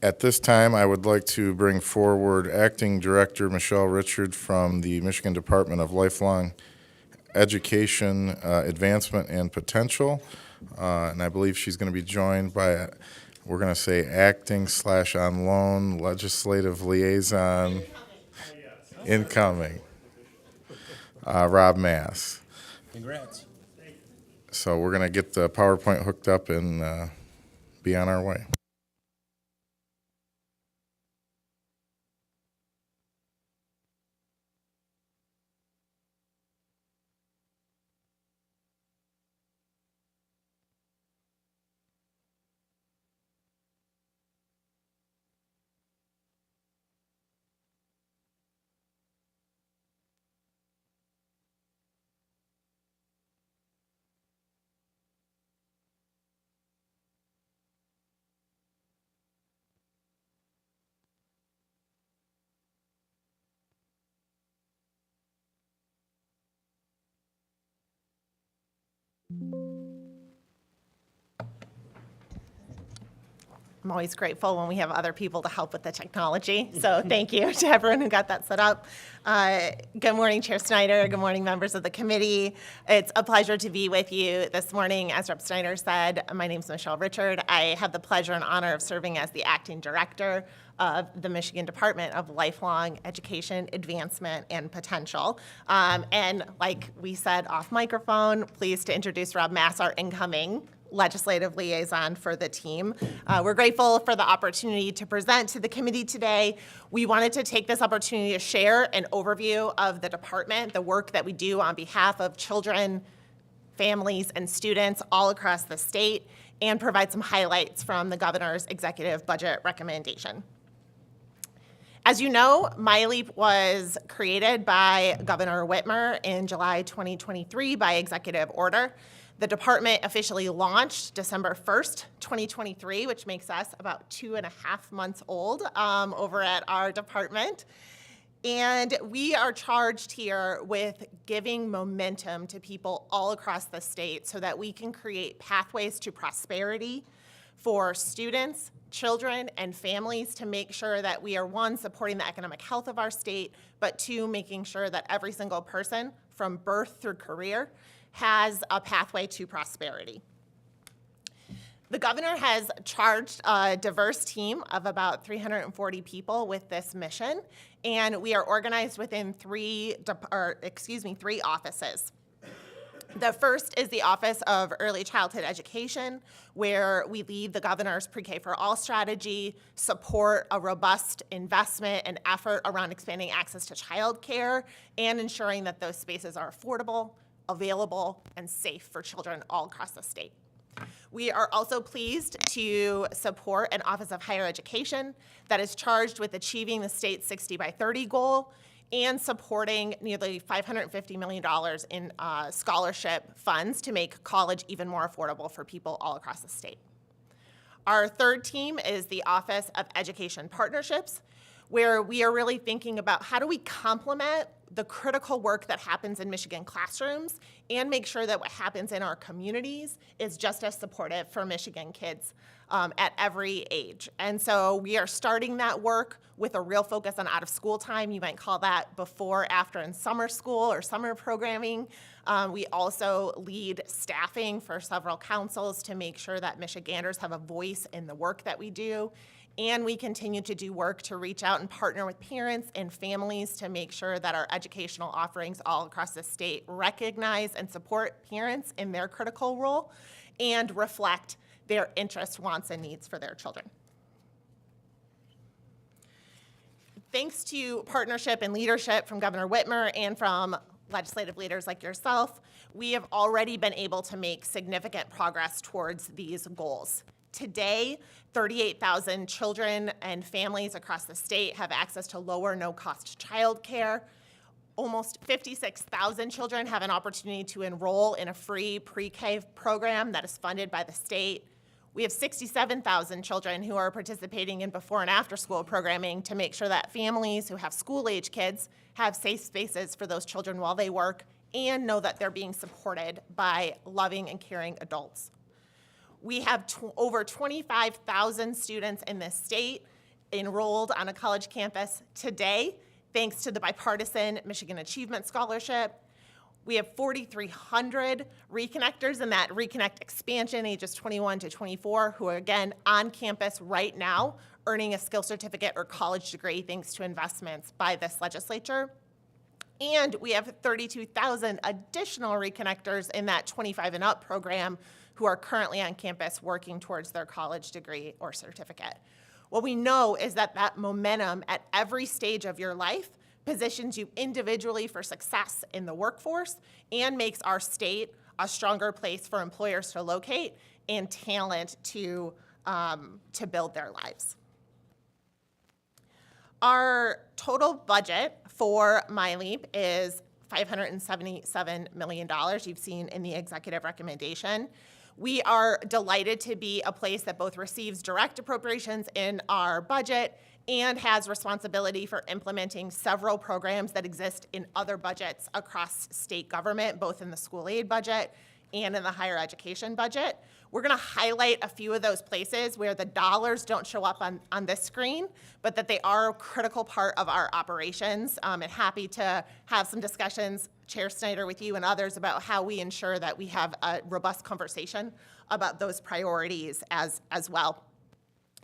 At this time, I would like to bring forward Acting Director Michelle Richard from the Michigan Department of Lifelong Education, Advancement, and Potential. And I believe she's going to be joined by, we're going to say acting/on loan legislative liaison, incoming, Rob Mass. Congrats. So we're going to get the PowerPoint hooked up and be on our way. I'm always grateful when we have other people to help with the technology. So thank you to everyone who got that set up. Good morning, Chair Snyder. Good morning, members of the committee. It's a pleasure to be with you this morning. As Rep. Snyder said, my name is Michelle Richard. I have the pleasure and honor of serving as the acting director of the Michigan Department of Lifelong Education, Advancement, and Potential. And like we said off microphone, pleased to introduce Rob Mass, our incoming legislative liaison for the team. We're grateful for the opportunity to present to the committee today. We wanted to take this opportunity to share an overview of the department, the work that we do on behalf of children, families, and students all across the state, and provide some highlights from the governor's executive budget recommendation. As you know, MyLeap was created by Governor Whitmer in July 2023 by executive order. The department officially launched December 1st, 2023, which makes us about 2.5 months old over at our department. And we are charged here with giving momentum to people all across the state so that we can create pathways to prosperity for students, children, and families to make sure that we are, one, supporting the economic health of our state, but two, making sure that every single person from birth through career has a pathway to prosperity. The governor has charged a diverse team of about 340 people with this mission, and we are organized within three offices. The first is the Office of Early Childhood Education, where we lead the governor's Pre-K for All strategy, support a robust investment and effort around expanding access to childcare, and ensuring that those spaces are affordable, available, and safe for children all across the state. We are also pleased to support an Office of Higher Education that is charged with achieving the state's 60 by 30 goal and supporting nearly $550 million in scholarship funds to make college even more affordable for people all across the state. Our third team is the Office of Education Partnerships, where we are really thinking about how do we complement the critical work that happens in Michigan classrooms and make sure that what happens in our communities is just as supportive for Michigan kids at every age. And so we are starting that work with a real focus on out-of-school time. You might call that before, after, and summer school or summer programming. We also lead staffing for several councils to make sure that Michiganders have a voice in the work that we do. And we continue to do work to reach out and partner with parents and families to make sure that our educational offerings all across the state recognize and support parents in their critical role and reflect their interests, wants, and needs for their children. Thanks to partnership and leadership from Governor Whitmer and from legislative leaders like yourself, we have already been able to make significant progress towards these goals. Today, 38,000 children and families across the state have access to low or no-cost childcare. Almost 56,000 children have an opportunity to enroll in a free pre-K program that is funded by the state. We have 67,000 children who are participating in before and after school programming to make sure that families who have school-age kids have safe spaces for those children while they work and know that they're being supported by loving and caring adults. We have over 25,000 students in this state enrolled on a college campus today, thanks to the bipartisan Michigan Achievement Scholarship. We have 4,300 reconnectors in that Reconnect expansion, ages 21 to 24, who are, again, on campus right now, earning a skill certificate or college degree thanks to investments by this legislature. And we have 32,000 additional reconnectors in that 25 and up program who are currently on campus working towards their college degree or certificate. What we know is that that momentum at every stage of your life positions you individually for success in the workforce and makes our state a stronger place for employers to locate and talent to build their lives. Our total budget for MyLeap is $577 million, you've seen in the executive recommendation. We are delighted to be a place that both receives direct appropriations in our budget and has responsibility for implementing several programs that exist in other budgets across state government, both in the school aid budget and in the higher education budget. We're going to highlight a few of those places where the dollars don't show up on this screen, but that they are a critical part of our operations. And happy to have some discussions, Chair Snyder, with you and others about how we ensure that we have a robust conversation about those priorities as well.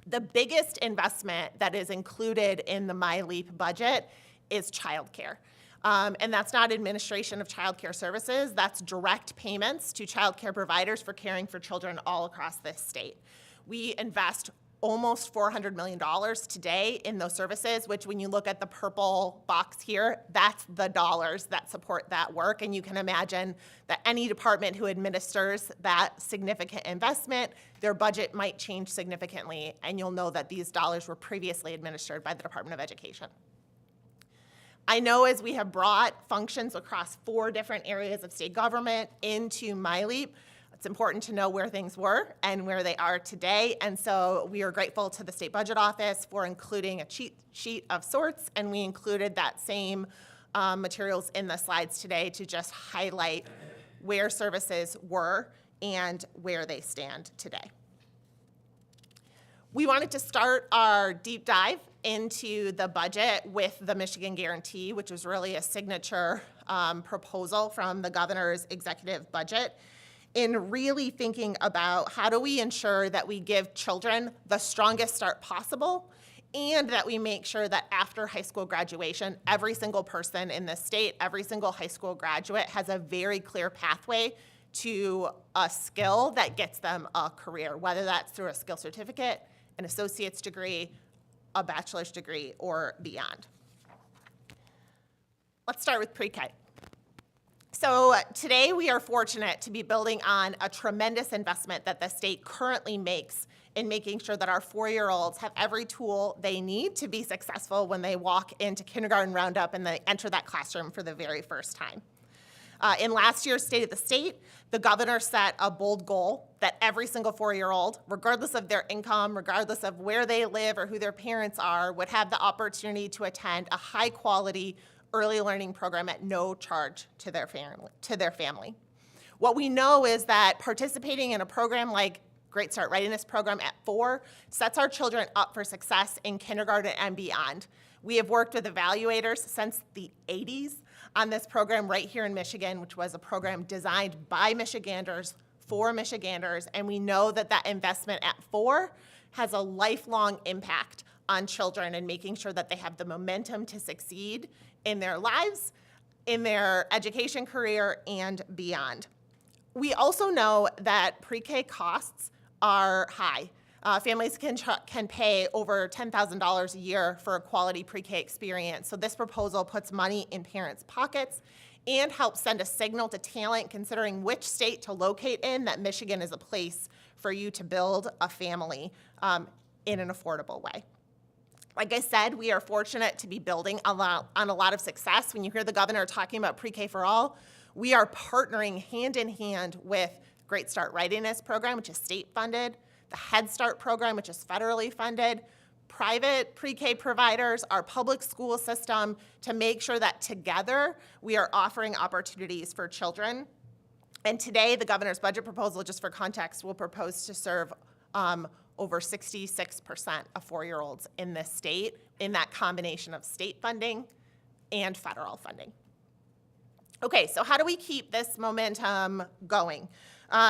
The biggest investment that is included in the MyLeap budget is childcare. And that's not administration of childcare services, that's direct payments to childcare providers for caring for children all across this state. We invest almost $400 million today in those services, which when you look at the purple box here, that's the dollars that support that work. And you can imagine that any department who administers that significant investment, their budget might change significantly, and you'll know that these dollars were previously administered by the Department of Education. I know as we have brought functions across 4 different areas of state government into MyLeap, it's important to know where things were and where they are today. And so we are grateful to the State Budget Office for including a cheat sheet of sorts, and we included that same materials in the slides today to just highlight where services were and where they stand today. We wanted to start our deep dive into the budget with the Michigan Guarantee, which was really a signature proposal from the governor's executive budget, in really thinking about how do we ensure that we give children the strongest start possible, and that we make sure that after high school graduation, every single person in this state, every single high school graduate has a very clear pathway to a skill that gets them a career, whether that's through a skill certificate, an associate's degree, a bachelor's degree, or beyond. Let's start with pre-K. So today we are fortunate to be building on a tremendous investment that the state currently makes in making sure that our 4-year-olds have every tool they need to be successful when they walk into kindergarten roundup and they enter that classroom for the very first time. In last year's State of the State, the governor set a bold goal that every single 4-year-old, regardless of their income, regardless of where they live or who their parents are, would have the opportunity to attend a high-quality early learning program at no charge to their family. What we know is that participating in a program like Great Start Readiness Program at 4 sets our children up for success in kindergarten and beyond. We have worked with evaluators since the 80s on this program right here in Michigan, which was a program designed by Michiganders for Michiganders, and we know that that investment at 4 has a lifelong impact on children and making sure that they have the momentum to succeed in their lives, in their education career, and beyond. We also know that pre-K costs are high. Families can pay over $10,000 a year for a quality pre-K experience. So this proposal puts money in parents' pockets and helps send a signal to talent considering which state to locate in that Michigan is a place for you to build a family in an affordable way. Like I said, we are fortunate to be building on a lot of success. When you hear the governor talking about pre-K for all, we are partnering hand in hand with Great Start Readiness Program, which is state funded, the Head Start program, which is federally funded, private pre-K providers, our public school system, to make sure that together we are offering opportunities for children. And today, the governor's budget proposal, just for context, will propose to serve over 66% of 4-year-olds in this state in that combination of state funding and federal funding. Okay, so how do we keep this momentum going?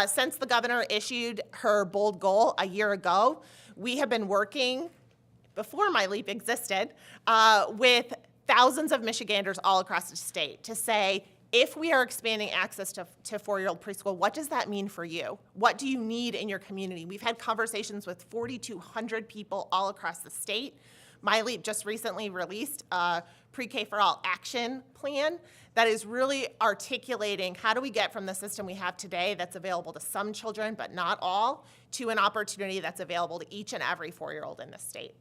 Since the governor issued her bold goal a year ago, we have been working, before MyLeap existed, with thousands of Michiganders all across the state to say, if we are expanding access to 4-year-old preschool, what does that mean for you? What do you need in your community? We've had conversations with 4,200 people all across the state. MyLeap just recently released a pre-K for all action plan that is really articulating how do we get from the system we have today that's available to some children but not all, to an opportunity that's available to each and every 4-year-old in this state.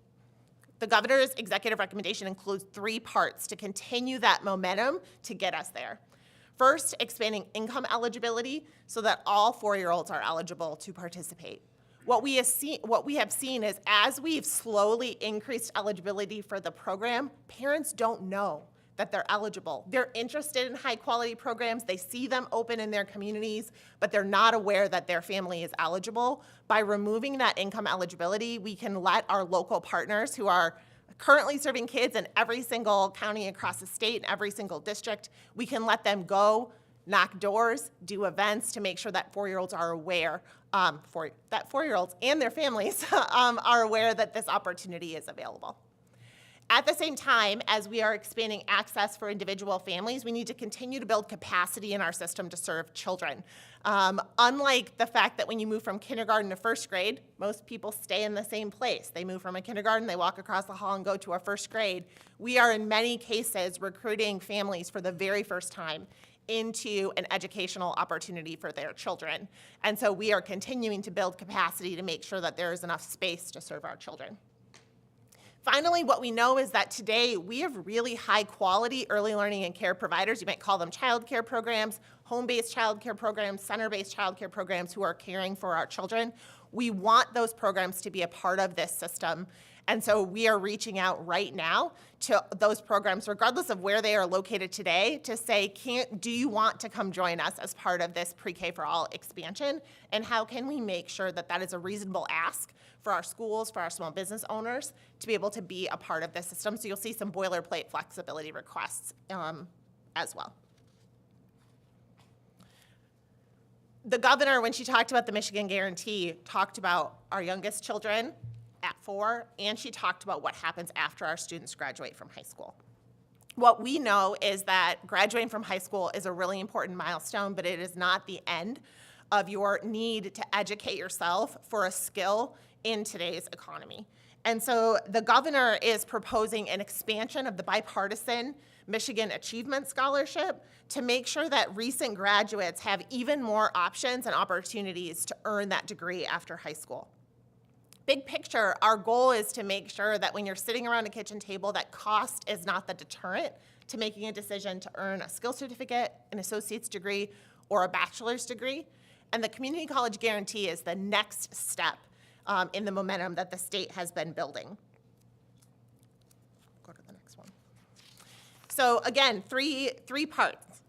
The governor's executive recommendation includes 3 parts to continue that momentum to get us there. First, expanding income eligibility so that all 4-year-olds are eligible to participate. What we have seen is as we've slowly increased eligibility for the program, parents don't know that they're eligible. They're interested in high-quality programs. They see them open in their communities, but they're not aware that their family is eligible. By removing that income eligibility, we can let our local partners who are currently serving kids in every single county across the state and every single district, we can let them go, knock doors, do events to make sure that four-year-olds are aware, that four-year-olds and their families are aware that this opportunity is available. At the same time, as we are expanding access for individual families, we need to continue to build capacity in our system to serve children. Unlike the fact that when you move from kindergarten to first grade, most people stay in the same place. They move from a kindergarten, they walk across the hall and go to a first grade. We are in many cases recruiting families for the very first time into an educational opportunity for their children. And so we are continuing to build capacity to make sure that there is enough space to serve our children. Finally, what we know is that today we have really high quality early learning and care providers. You might call them child care programs, home-based child care programs, center-based child care programs who are caring for our children. We want those programs to be a part of this system. And so we are reaching out right now to those programs, regardless of where they are located today, to say, do you want to come join us as part of this pre-K for all expansion? And how can we make sure that that is a reasonable ask for our schools, for our small business owners, to be able to be a part of this system? So you'll see some boilerplate flexibility requests as well. The governor, when she talked about the Michigan Guarantee, talked about our youngest children at 4, and she talked about what happens after our students graduate from high school. What we know is that graduating from high school is a really important milestone, but it is not the end of your need to educate yourself for a skill in today's economy. And so the governor is proposing an expansion of the bipartisan Michigan Achievement Scholarship to make sure that recent graduates have even more options and opportunities to earn that degree after high school. Big picture, our goal is to make sure that when you're sitting around a kitchen table, that cost is not the deterrent to making a decision to earn a skill certificate, an associate's degree, or a bachelor's degree. And the Community College Guarantee is the next step in the momentum that the state has been building. Go to the next one. So again, three parts.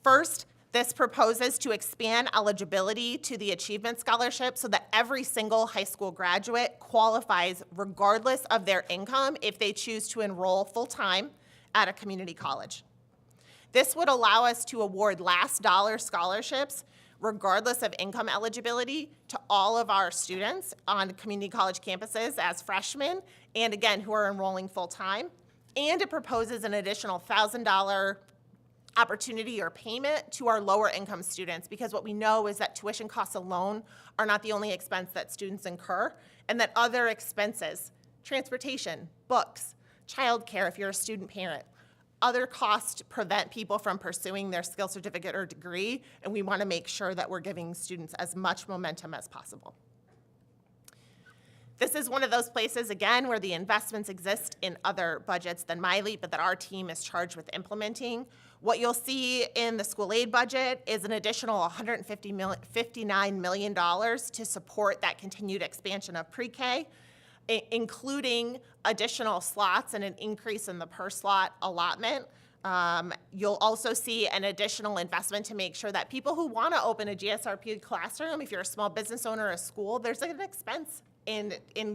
First, this proposes to expand eligibility to the Achievement Scholarship so that every single high school graduate qualifies regardless of their income if they choose to enroll full-time at a community college. This would allow us to award last dollar scholarships regardless of income eligibility to all of our students on community college campuses as freshmen, and again, who are enrolling full-time. And it proposes an additional $1,000 opportunity or payment to our lower income students, because what we know is that tuition costs alone are not the only expense that students incur, and that other expenses, transportation, books, childcare if you're a student parent, other costs prevent people from pursuing their skill certificate or degree, and we want to make sure that we're giving students as much momentum as possible. This is one of those places, again, where the investments exist in other budgets than MyLeap, but that our team is charged with implementing. What you'll see in the school aid budget is an additional $59 million to support that continued expansion of pre-K, including additional slots and an increase in the per slot allotment. You'll also see an additional investment to make sure that people who want to open a GSRP classroom, if you're a small business owner or a school, there's an expense in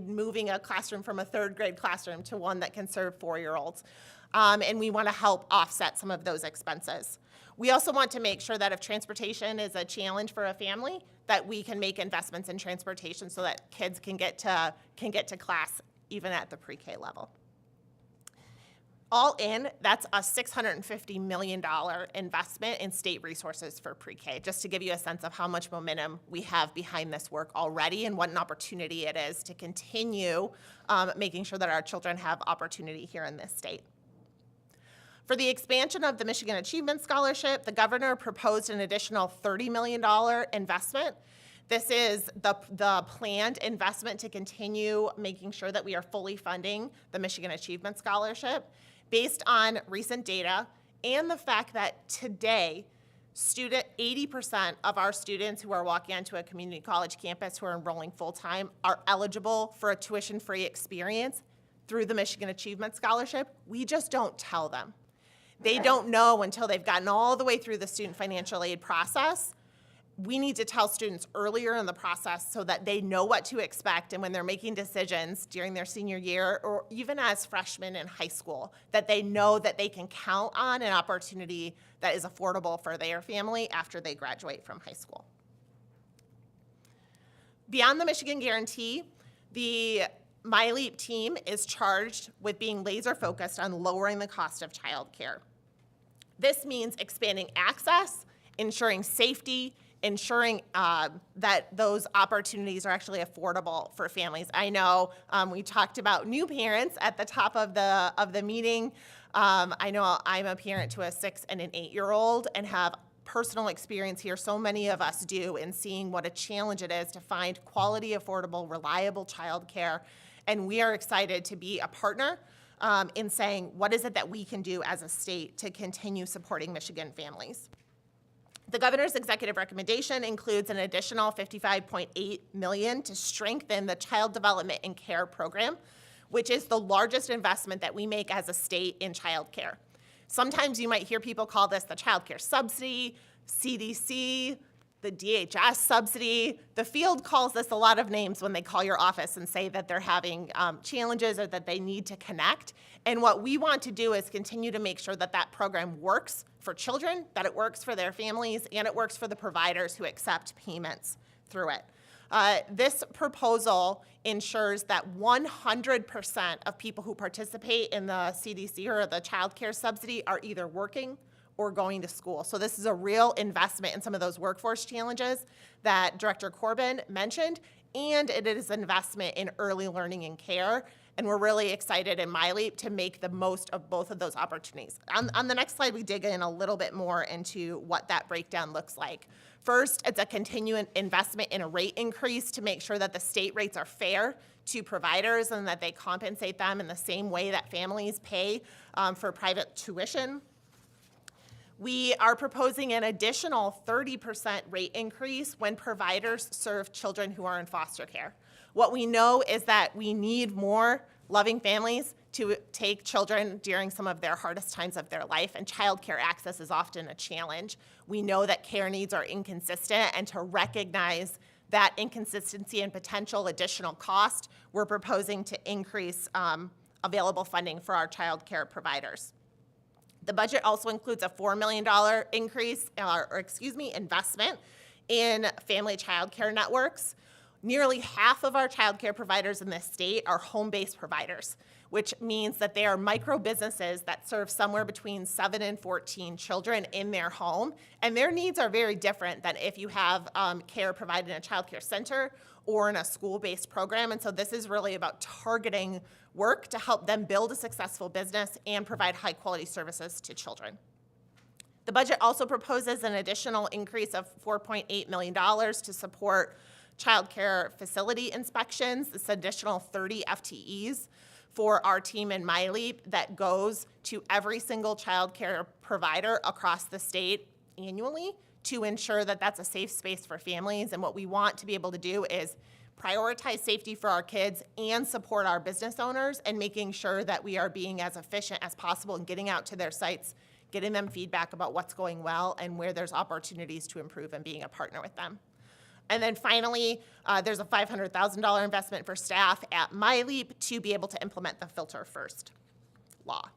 moving a classroom from a third grade classroom to one that can serve 4-year-olds. And we want to help offset some of those expenses. We also want to make sure that if transportation is a challenge for a family, that we can make investments in transportation so that kids can get to class even at the pre-K level. All in, that's a $650 million investment in state resources for pre-K, just to give you a sense of how much momentum we have behind this work already and what an opportunity it is to continue making sure that our children have opportunity here in this state. For the expansion of the Michigan Achievement Scholarship, the governor proposed an additional $30 million investment. This is the planned investment to continue making sure that we are fully funding the Michigan Achievement Scholarship based on recent data and the fact that today, 80% of our students who are walking onto a community college campus who are enrolling full-time are eligible for a tuition-free experience through the Michigan Achievement Scholarship. We just don't tell them. They don't know until they've gotten all the way through the student financial aid process. We need to tell students earlier in the process so that they know what to expect, and when they're making decisions during their senior year or even as freshmen in high school, that they know that they can count on an opportunity that is affordable for their family after they graduate from high school. Beyond the Michigan Guarantee, the MyLeap team is charged with being laser focused on lowering the cost of childcare. This means expanding access, ensuring safety, ensuring that those opportunities are actually affordable for families. I know we talked about new parents at the top of the meeting. I know I'm a parent to a 6 and an 8-year-old and have personal experience here, so many of us do, in seeing what a challenge it is to find quality, affordable, reliable childcare. And we are excited to be a partner in saying, what is it that we can do as a state to continue supporting Michigan families? The governor's executive recommendation includes an additional $55.8 million to strengthen the Child Development and Care Program, which is the largest investment that we make as a state in childcare. Sometimes you might hear people call this the child care subsidy, CDC, the DHS subsidy. The field calls this a lot of names when they call your office and say that they're having challenges or that they need to connect. And what we want to do is continue to make sure that that program works for children, that it works for their families, and it works for the providers who accept payments through it. This proposal ensures that 100% of people who participate in the CDC or the child care subsidy are either working or going to school. So this is a real investment in some of those workforce challenges that Director Corbin mentioned, and it is an investment in early learning and care. And we're really excited in MyLeap to make the most of both of those opportunities. On the next slide, we dig in a little bit more into what that breakdown looks like. First, it's a continuing investment in a rate increase to make sure that the state rates are fair to providers and that they compensate them in the same way that families pay for private tuition. We are proposing an additional 30% rate increase when providers serve children who are in foster care. What we know is that we need more loving families to take children during some of their hardest times of their life, and childcare access is often a challenge. We know that care needs are inconsistent, and to recognize that inconsistency and potential additional cost, we're proposing to increase available funding for our childcare providers. The budget also includes a $4 million investment in family child care networks. Nearly half of our child care providers in this state are home-based providers, which means that they are micro businesses that serve somewhere between 7 and 14 children in their home, and their needs are very different than if you have care provided in a child care center or in a school-based program. And so this is really about targeting work to help them build a successful business and provide high-quality services to children. The budget also proposes an additional increase of $4.8 million to support child care facility inspections, this additional 30 FTEs for our team in MyLeap that goes to every single child care provider across the state annually to ensure that that's a safe space for families. And what we want to be able to do is prioritize safety for our kids and support our business owners and making sure that we are being as efficient as possible in getting out to their sites, getting them feedback about what's going well and where there's opportunities to improve and being a partner with them. And then finally, there's a $500,000 investment for staff at MyLeap to be able to implement the Filter First law.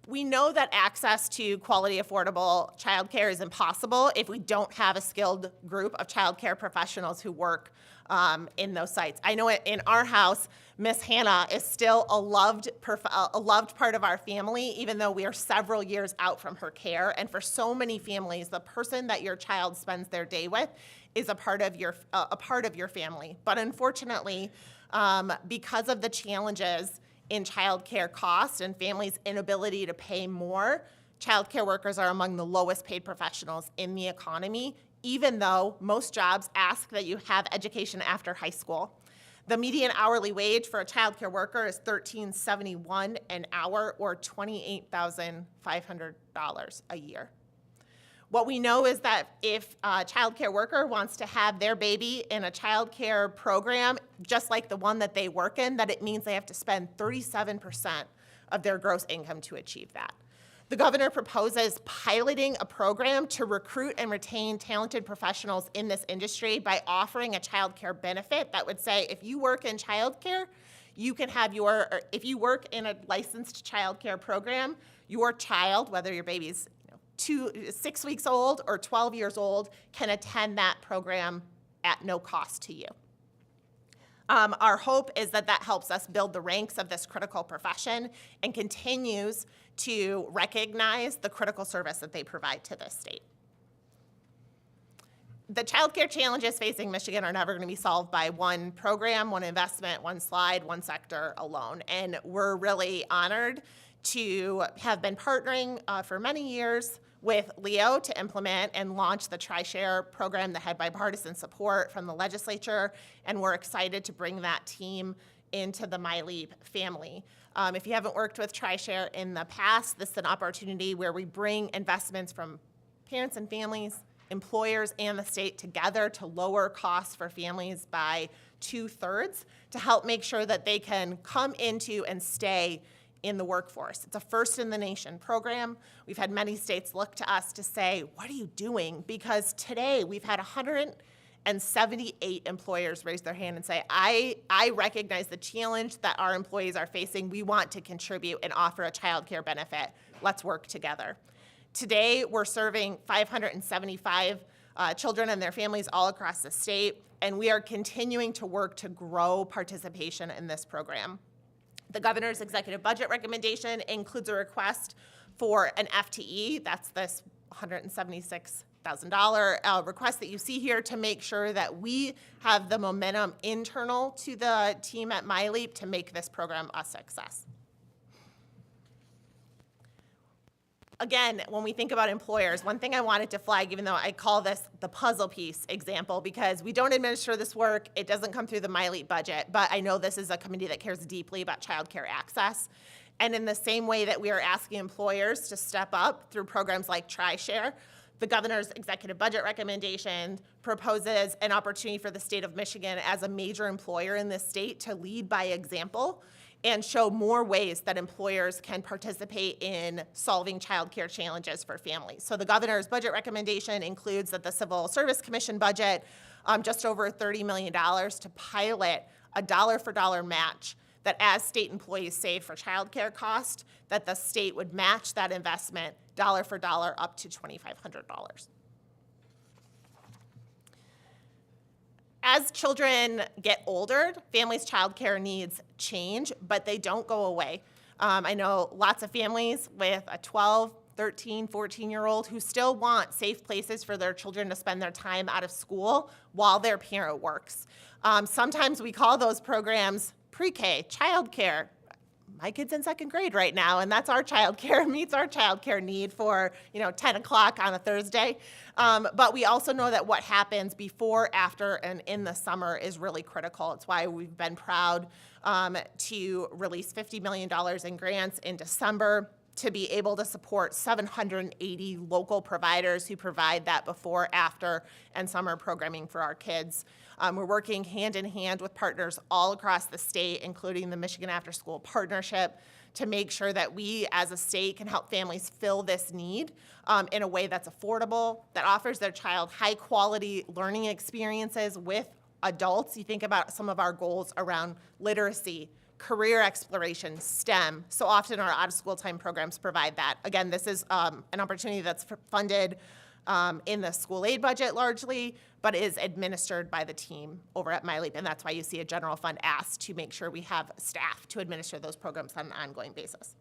We know that access to quality, affordable childcare is impossible if we don't have a skilled group of childcare professionals who work in those sites. I know in our house, Miss Hannah is still a loved part of our family, even though we are several years out from her care. And for so many families, the person that your child spends their day with is a part of your family. But unfortunately, because of the challenges in childcare costs and families' inability to pay more, childcare workers are among the lowest paid professionals in the economy, even though most jobs ask that you have education after high school. The median hourly wage for a childcare worker is $13.71 an hour, or $28,500 a year. What we know is that if a childcare worker wants to have their baby in a childcare program, just like the one that they work in, that it means they have to spend 37% of their gross income to achieve that. The governor proposes piloting a program to recruit and retain talented professionals in this industry by offering a child care benefit that would say, if you work in child care, you can have or if you work in a licensed child care program, your child, whether your baby's 6 weeks old or 12 years old, can attend that program at no cost to you. Our hope is that that helps us build the ranks of this critical profession and continues to recognize the critical service that they provide to this state. The childcare challenges facing Michigan are never going to be solved by one program, one investment, one slide, one sector alone. And we're really honored to have been partnering for many years with Leo to implement and launch the TriShare program that had bipartisan support from the legislature, and we're excited to bring that team into the MyLeap family. If you haven't worked with TriShare in the past, this is an opportunity where we bring investments from parents and families, employers, and the state together to lower costs for families by 2/3 to help make sure that they can come into and stay in the workforce. It's a first-in-the-nation program. We've had many states look to us to say, what are you doing? Because today we've had 178 employers raise their hand and say, I recognize the challenge that our employees are facing. We want to contribute and offer a child care benefit. Let's work together. Today, we're serving 575 children and their families all across the state, and we are continuing to work to grow participation in this program. The governor's executive budget recommendation includes a request for an FTE, that's this $176,000 request that you see here to make sure that we have the momentum internal to the team at MyLeap to make this program a success. Again, when we think about employers, one thing I wanted to flag, even though I call this the puzzle piece example, because we don't administer this work, it doesn't come through the MyLeap budget, but I know this is a committee that cares deeply about child care access. And in the same way that we are asking employers to step up through programs like TriShare, the governor's executive budget recommendation proposes an opportunity for the state of Michigan as a major employer in this state to lead by example and show more ways that employers can participate in solving childcare challenges for families. So the governor's budget recommendation includes that the Civil Service Commission budget just over $30 million to pilot a dollar-for-dollar match that as state employees save for childcare cost, that the state would match that investment dollar for dollar up to $2,500. As children get older, families' childcare needs change, but they don't go away. I know lots of families with a 12, 13, 14-year-old who still want safe places for their children to spend their time out of school while their parent works. Sometimes we call those programs pre-K, childcare. My kid's in second grade right now, and that's our childcare, meets our childcare need for 10 o'clock on a Thursday. But we also know that what happens before, after, and in the summer is really critical. It's why we've been proud to release $50 million in grants in December to be able to support 780 local providers who provide that before, after, and summer programming for our kids. We're working hand in hand with partners all across the state, including the Michigan After School Partnership, to make sure that we as a state can help families fill this need in a way that's affordable, that offers their child high-quality learning experiences with adults. You think about some of our goals around literacy, career exploration, STEM. So often our out-of-school time programs provide that. Again, this is an opportunity that's funded in the school aid budget largely, but is administered by the team over at MyLeap, and that's why you see a general fund asked to make sure we have staff to administer those programs on an ongoing basis.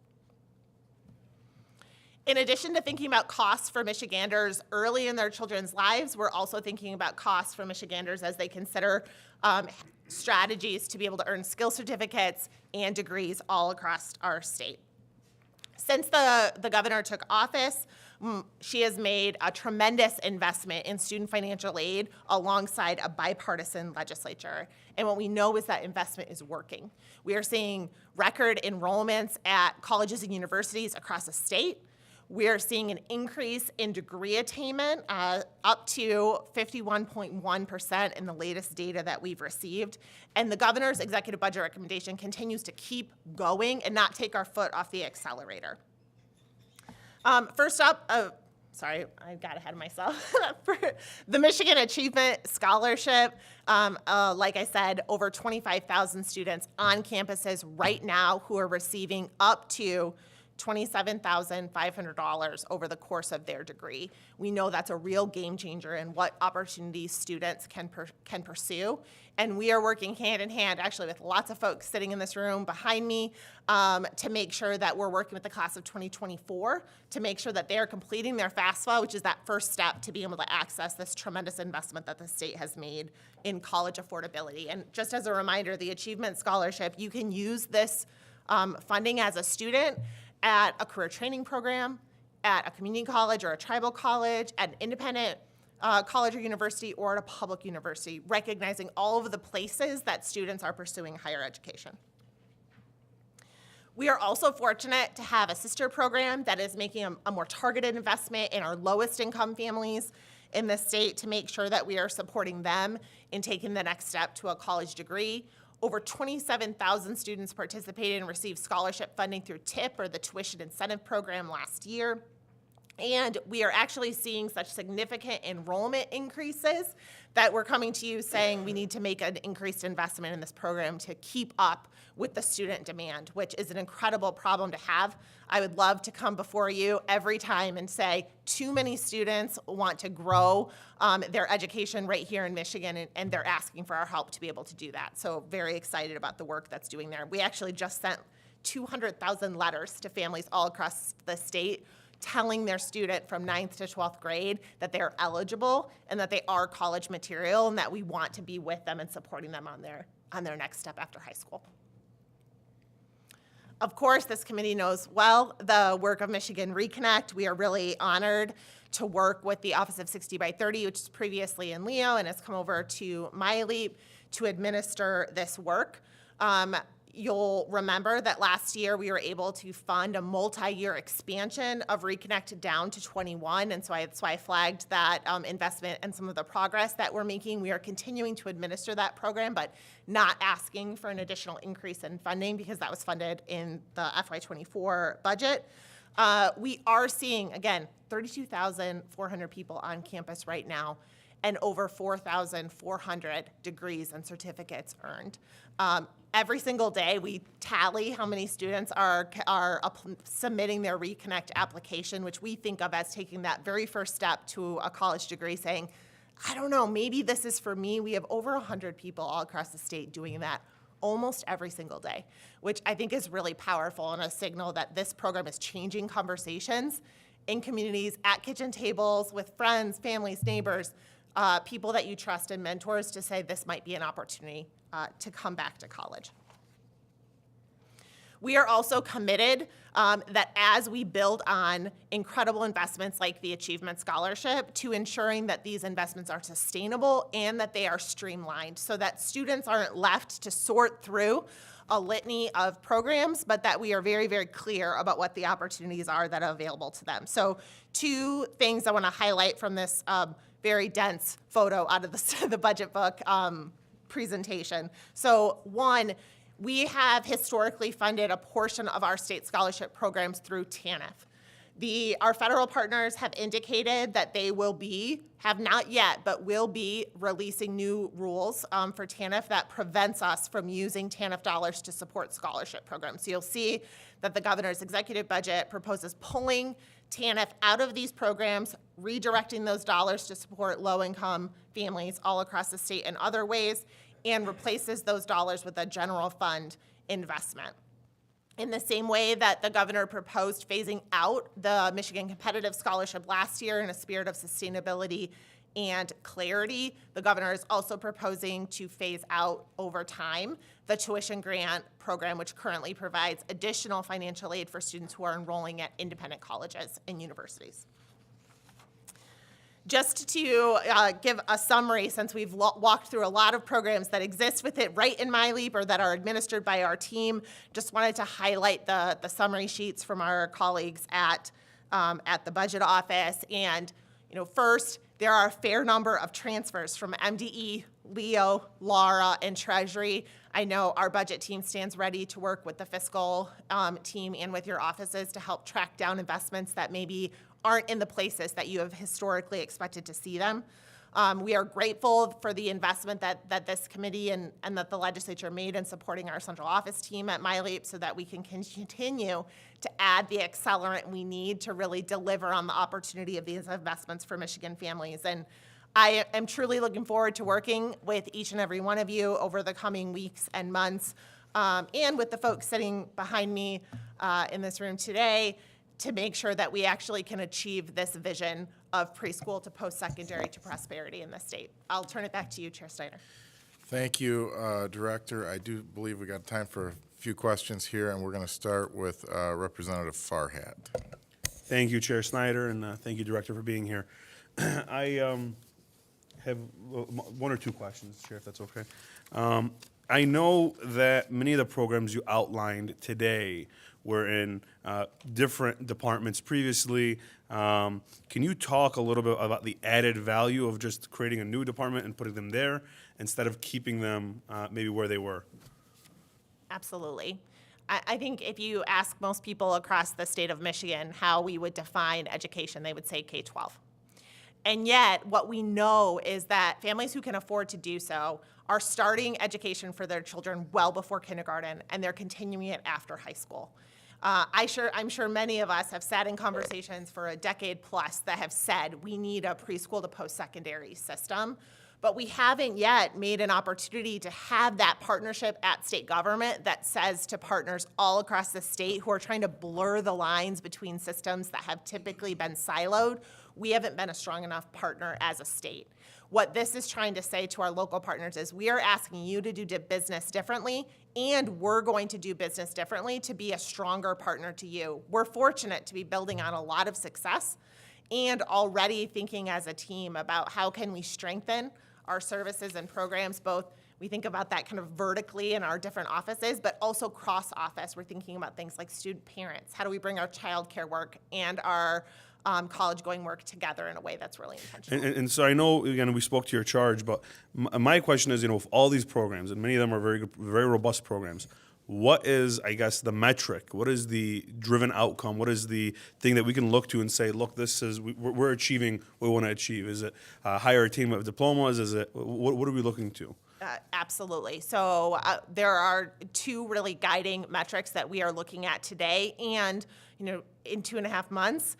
In addition to thinking about costs for Michiganders early in their children's lives, we're also thinking about costs for Michiganders as they consider strategies to be able to earn skill certificates and degrees all across our state. Since the governor took office, she has made a tremendous investment in student financial aid alongside a bipartisan legislature. And what we know is that investment is working. We are seeing record enrollments at colleges and universities across the state. We are seeing an increase in degree attainment up to 51.1% in the latest data that we've received. And the governor's executive budget recommendation continues to keep going and not take our foot off the accelerator. First up, sorry, I got ahead of myself. For the Michigan Achievement Scholarship, like I said, over 25,000 students on campuses right now who are receiving up to $27,500 over the course of their degree. We know that's a real game changer in what opportunities students can pursue. And we are working hand in hand, actually, with lots of folks sitting in this room behind me to make sure that we're working with the class of 2024 to make sure that they are completing their FAFSA, which is that first step to be able to access this tremendous investment that the state has made in college affordability. And just as a reminder, the Achievement Scholarship, you can use this funding as a student at a career training program, at a community college or a tribal college, at an independent college or university, or at a public university, recognizing all of the places that students are pursuing higher education. We are also fortunate to have a sister program that is making a more targeted investment in our lowest income families in the state to make sure that we are supporting them in taking the next step to a college degree. Over 27,000 students participated and received scholarship funding through TIP, or the Tuition Incentive Program, last year. And we are actually seeing such significant enrollment increases that we're coming to you saying we need to make an increased investment in this program to keep up with the student demand, which is an incredible problem to have. I would love to come before you every time and say too many students want to grow their education right here in Michigan, and they're asking for our help to be able to do that. So very excited about the work that's doing there. We actually just sent 200,000 letters to families all across the state telling their student from 9th to 12th grade that they're eligible and that they are college material and that we want to be with them and supporting them on their next step after high school. Of course, this committee knows well the work of Michigan Reconnect. We are really honored to work with the Office of 60 by 30, which is previously in Leo and has come over to my LEAP to administer this work. You'll remember that last year we were able to fund a multi-year expansion of Reconnect down to 21, and so that's why I flagged that investment and some of the progress that we're making. We are continuing to administer that program, but not asking for an additional increase in funding because that was funded in the FY24 budget. We are seeing, again, 32,400 people on campus right now and over 4,400 degrees and certificates earned. Every single day, we tally how many students are submitting their Reconnect application, which we think of as taking that very first step to a college degree, saying, I don't know, maybe this is for me. We have over 100 people all across the state doing that almost every single day, which I think is really powerful and a signal that this program is changing conversations in communities, at kitchen tables, with friends, families, neighbors, people that you trust and mentors to say this might be an opportunity to come back to college. We are also committed that as we build on incredible investments like the Achievement Scholarship, to ensuring that these investments are sustainable and that they are streamlined so that students aren't left to sort through a litany of programs, but that we are very, very clear about what the opportunities are that are available to them. So 2 things I want to highlight from this very dense photo out of the budget book presentation. So 1, we have historically funded a portion of our state scholarship programs through TANF. Our federal partners have indicated that they will be, have not yet, but will be releasing new rules for TANF that prevents us from using TANF dollars to support scholarship programs. So you'll see that the governor's executive budget proposes pulling TANF out of these programs, redirecting those dollars to support low-income families all across the state in other ways, and replaces those dollars with a general fund investment. In the same way that the governor proposed phasing out the Michigan Competitive Scholarship last year in a spirit of sustainability and clarity, the governor is also proposing to phase out over time the tuition grant program, which currently provides additional financial aid for students who are enrolling at independent colleges and universities. Just to give a summary, since we've walked through a lot of programs that exist with it right in MyLeap or that are administered by our team, just wanted to highlight the summary sheets from our colleagues at at the budget office. And, first, there are a fair number of transfers from MDE, Leo, Laura, and Treasury. I know our budget team stands ready to work with the fiscal team and with your offices to help track down investments that maybe aren't in the places that you have historically expected to see them. We are grateful for the investment that this committee and that the legislature made in supporting our central office team at MyLeap so that we can continue to add the accelerant we need to really deliver on the opportunity of these investments for Michigan families. And I am truly looking forward to working with each and every one of you over the coming weeks and months, and with the folks sitting behind me in this room today to make sure that we actually can achieve this vision of preschool to post-secondary to prosperity in the state. I'll turn it back to you, Chair Snyder. Thank you, Director. I do believe we got time for a few questions here, and we're going to start with Representative Farhat. Thank you, Chair Snyder, and thank you, Director, for being here. I have one or two questions, Chair, if that's okay. I know that many of the programs you outlined today were in different departments previously. Can you talk a little bit about the added value of just creating a new department and putting them there instead of keeping them maybe where they were? Absolutely. I think if you ask most people across the state of Michigan how we would define education, they would say K-12. And yet, what we know is that families who can afford to do so are starting education for their children well before kindergarten, and they're continuing it after high school. I'm sure many of us have sat in conversations for a decade plus that have said we need a preschool to post-secondary system, but we haven't yet made an opportunity to have that partnership at state government that says to partners all across the state who are trying to blur the lines between systems that have typically been siloed, we haven't been a strong enough partner as a state. What this is trying to say to our local partners is we are asking you to do business differently, and we're going to do business differently to be a stronger partner to you. We're fortunate to be building on a lot of success and already thinking as a team about how can we strengthen our services and programs, both we think about that kind of vertically in our different offices, but also cross-office. We're thinking about things like student parents. How do we bring our child care work and our college-going work together in a way that's really intentional? And so I know, again, we spoke to your charge, but my question is, with all these programs, and many of them are very robust programs, what is, I guess, the metric? What is the driven outcome? What is the thing that we can look to and say, look, we're achieving what we want to achieve? Is it higher attainment of diplomas? Is it, what are we looking to? Absolutely. So there are two really guiding metrics that we are looking at today. And, in 2.5 months,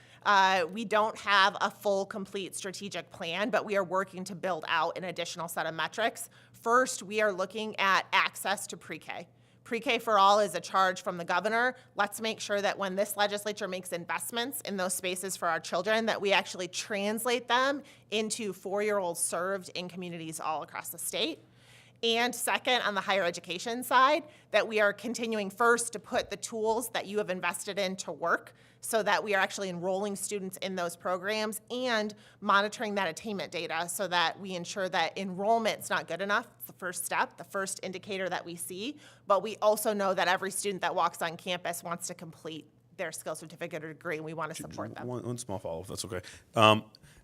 we don't have a full, complete strategic plan, but we are working to build out an additional set of metrics. First, we are looking at access to pre-K. Pre-K for all is a charge from the governor. Let's make sure that when this legislature makes investments in those spaces for our children, that we actually translate them into 4-year-olds served in communities all across the state. And second, on the higher education side, that we are continuing first to put the tools that you have invested in to work so that we are actually enrolling students in those programs and monitoring that attainment data so that we ensure that enrollment's not good enough. It's the first step, the first indicator that we see, but we also know that every student that walks on campus wants to complete their skill certificate or degree, and we want to support them. One small follow-up, if that's okay.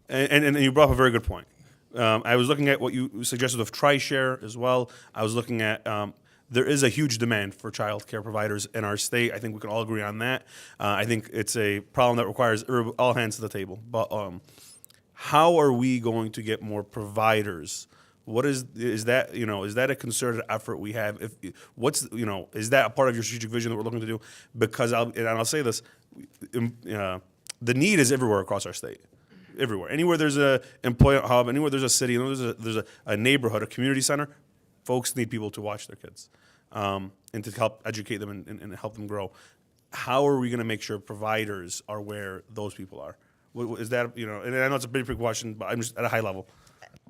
And you brought up a very good point. I was looking at what you suggested of TriShare as well. I was looking at there is a huge demand for child care providers in our state. I think we can all agree on that. I think it's a problem that requires all hands to the table. But how are we going to get more providers? What is that? Is that a concerted effort we have? Is that a part of your strategic vision that we're looking to do? Because I'll say this, the need is everywhere across our state. Everywhere. Anywhere there's a employment hub, anywhere there's a city, anywhere there's a neighborhood, a community center, folks need people to watch their kids and to help educate them and help them grow. How are we going to make sure providers are where those people are? Is that, and I know it's a pretty big question, but I'm just at a high level.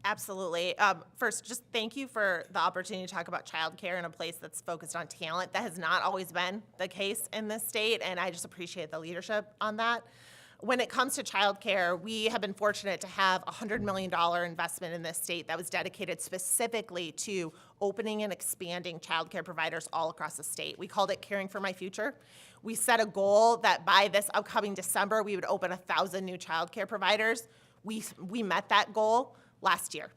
Absolutely. First, just thank you for the opportunity to talk about childcare in a place that's focused on talent. That has not always been the case in this state, and I just appreciate the leadership on that. When it comes to childcare, we have been fortunate to have a $100 million investment in this state that was dedicated specifically to opening and expanding childcare providers all across the state. We called it Caring for My Future. We set a goal that by this upcoming December, we would open 1,000 new childcare providers. We met that goal last year.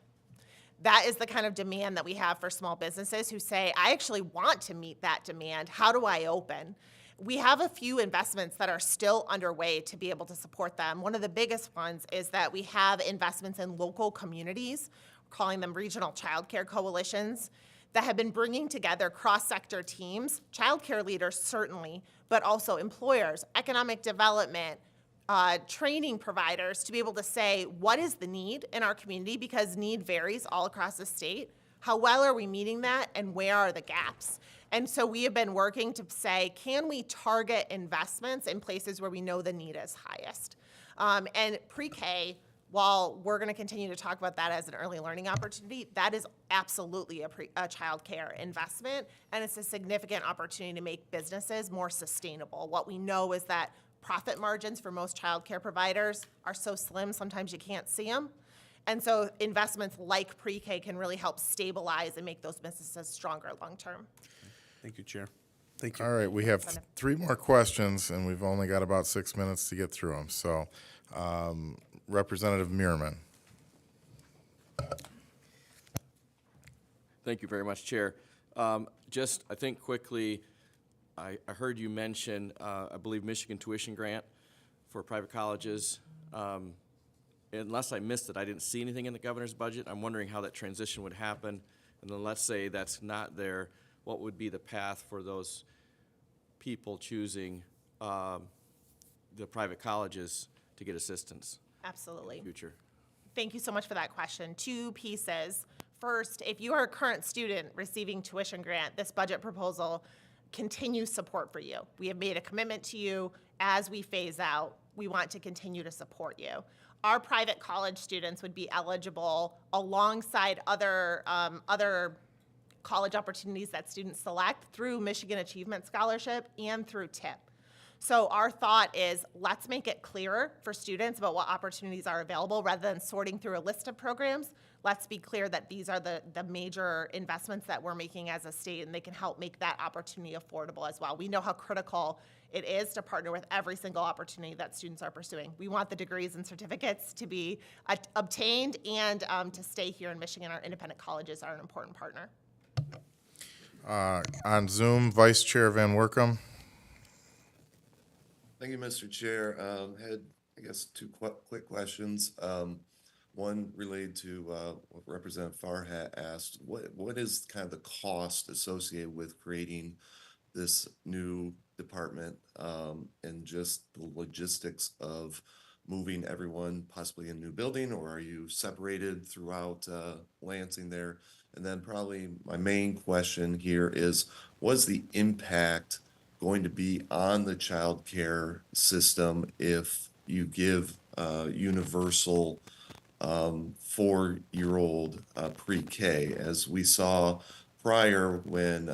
That is the kind of demand that we have for small businesses who say, I actually want to meet that demand. How do I open? We have a few investments that are still underway to be able to support them. One of the biggest ones is that we have investments in local communities, we're calling them regional childcare coalitions, that have been bringing together cross-sector teams, childcare leaders certainly, but also employers, economic development, training providers to be able to say, what is the need in our community? Because need varies all across the state. How well are we meeting that, and where are the gaps? And so we have been working to say, can we target investments in places where we know the need is highest? And pre-K, while we're going to continue to talk about that as an early learning opportunity, that is absolutely a child care investment, and it's a significant opportunity to make businesses more sustainable. What we know is that profit margins for most child care providers are so slim, sometimes you can't see them. And so investments like pre-K can really help stabilize and make those businesses stronger long-term. Thank you, Chair. Thank you. All right, we have 3 more questions, and we've only got about 6 minutes to get through them. So, Representative Meerman. Thank you very much, Chair. Just, I think quickly, I heard you mention, I believe, Michigan tuition grant for private colleges. Unless I missed it, I didn't see anything in the governor's budget. I'm wondering how that transition would happen. And then let's say that's not there, what would be the path for those people choosing the private colleges to get assistance Absolutely. in the future? Thank you so much for that question. 2 pieces. First, if you are a current student receiving tuition grant, this budget proposal continues support for you. We have made a commitment to you. As we phase out, we want to continue to support you. Our private college students would be eligible alongside other college opportunities that students select through Michigan Achievement Scholarship and through TIP. So our thought is, let's make it clearer for students about what opportunities are available rather than sorting through a list of programs. Let's be clear that these are the major investments that we're making as a state, and they can help make that opportunity affordable as well. We know how critical it is to partner with every single opportunity that students are pursuing. We want the degrees and certificates to be obtained and to stay here in Michigan. Our independent colleges are an important partner. On Zoom, Vice Chair Van Workum. Thank you, Mr. Chair. Had, I guess, 2 quick questions. One related to what Representative Farhat asked. What is kind of the cost associated with creating this new department and just the logistics of moving everyone possibly in a new building, or are you separated throughout Lansing there? And then probably my main question here is, what's the impact going to be on the child care system if you give universal 4-year-old pre-K, as we saw prior when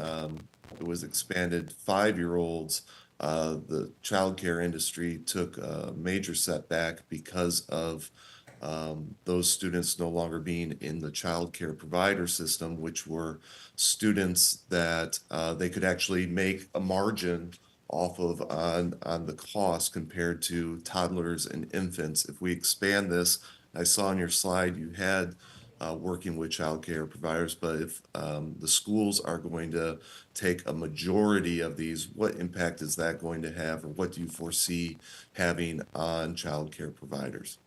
it was expanded 5-year-olds, the childcare industry took a major setback because of those students no longer being in the childcare provider system, which were students that they could actually make a margin off of on the cost compared to toddlers and infants. If we expand this, I saw on your slide you had working with childcare providers, but if the schools are going to take a majority of these, what impact is that going to have, or what do you foresee having on childcare providers?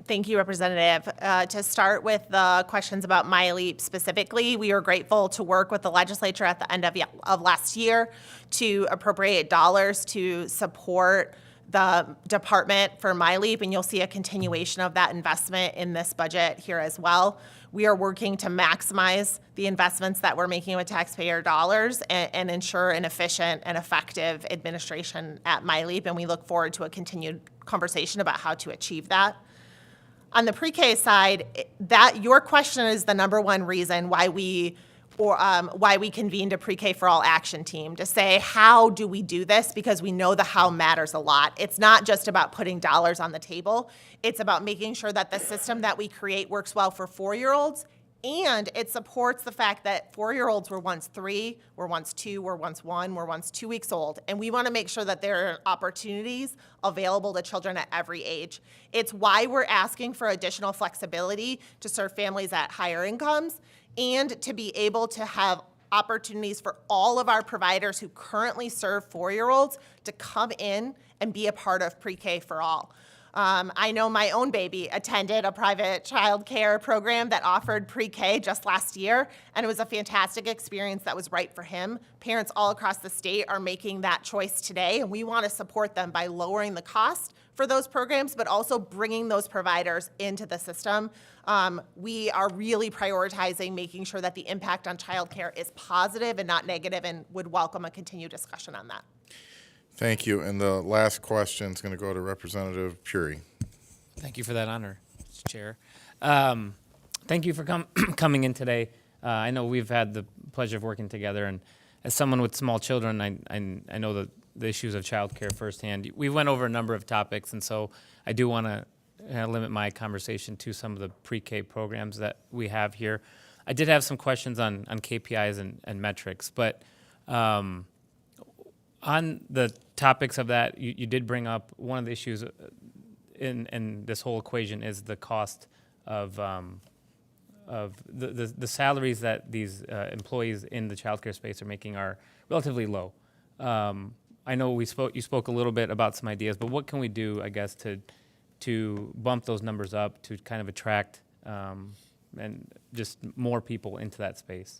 Thank you, Representative. To start with the questions about MyLeap specifically, we are grateful to work with the legislature at the end of last year to appropriate dollars to support the department for MyLeap, and you'll see a continuation of that investment in this budget here as well. We are working to maximize the investments that we're making with taxpayer dollars and ensure an efficient and effective administration at MyLeap, and we look forward to a continued conversation about how to achieve that. On the pre-K side, that your question is the number one reason why we why we convened a Pre-K for All action team to say, how do we do this? Because we know the how matters a lot. It's not just about putting dollars on the table. It's about making sure that the system that we create works well for 4-year-olds, and it supports the fact that 4-year-olds were once 3, were once 2, were once 1, were once 2 weeks old. And we want to make sure that there are opportunities available to children at every age. It's why we're asking for additional flexibility to serve families at higher incomes and to be able to have opportunities for all of our providers who currently serve 4-year-olds to come in and be a part of Pre-K for All. I know my own baby attended a private child care program that offered pre-K just last year, and it was a fantastic experience that was right for him. Parents all across the state are making that choice today, and we want to support them by lowering the cost for those programs, but also bringing those providers into the system. We are really prioritizing making sure that the impact on childcare is positive and not negative, and would welcome a continued discussion on that. Thank you. And the last question is going to go to Representative Puri. Thank you for that honor, Mr. Chair. Thank you for coming in today. I know we've had the pleasure of working together, and as someone with small children, I know the issues of childcare firsthand. We went over a number of topics, and so I do want to limit my conversation to some of the pre-K programs that we have here. I did have some questions on KPIs and metrics, but on the topics of that, you did bring up one of the issues in this whole equation is the cost of the salaries that these employees in the childcare space are making are relatively low. I know you spoke a little bit about some ideas, but what can we do, I guess, to bump those numbers up to kind of attract and just more people into that space?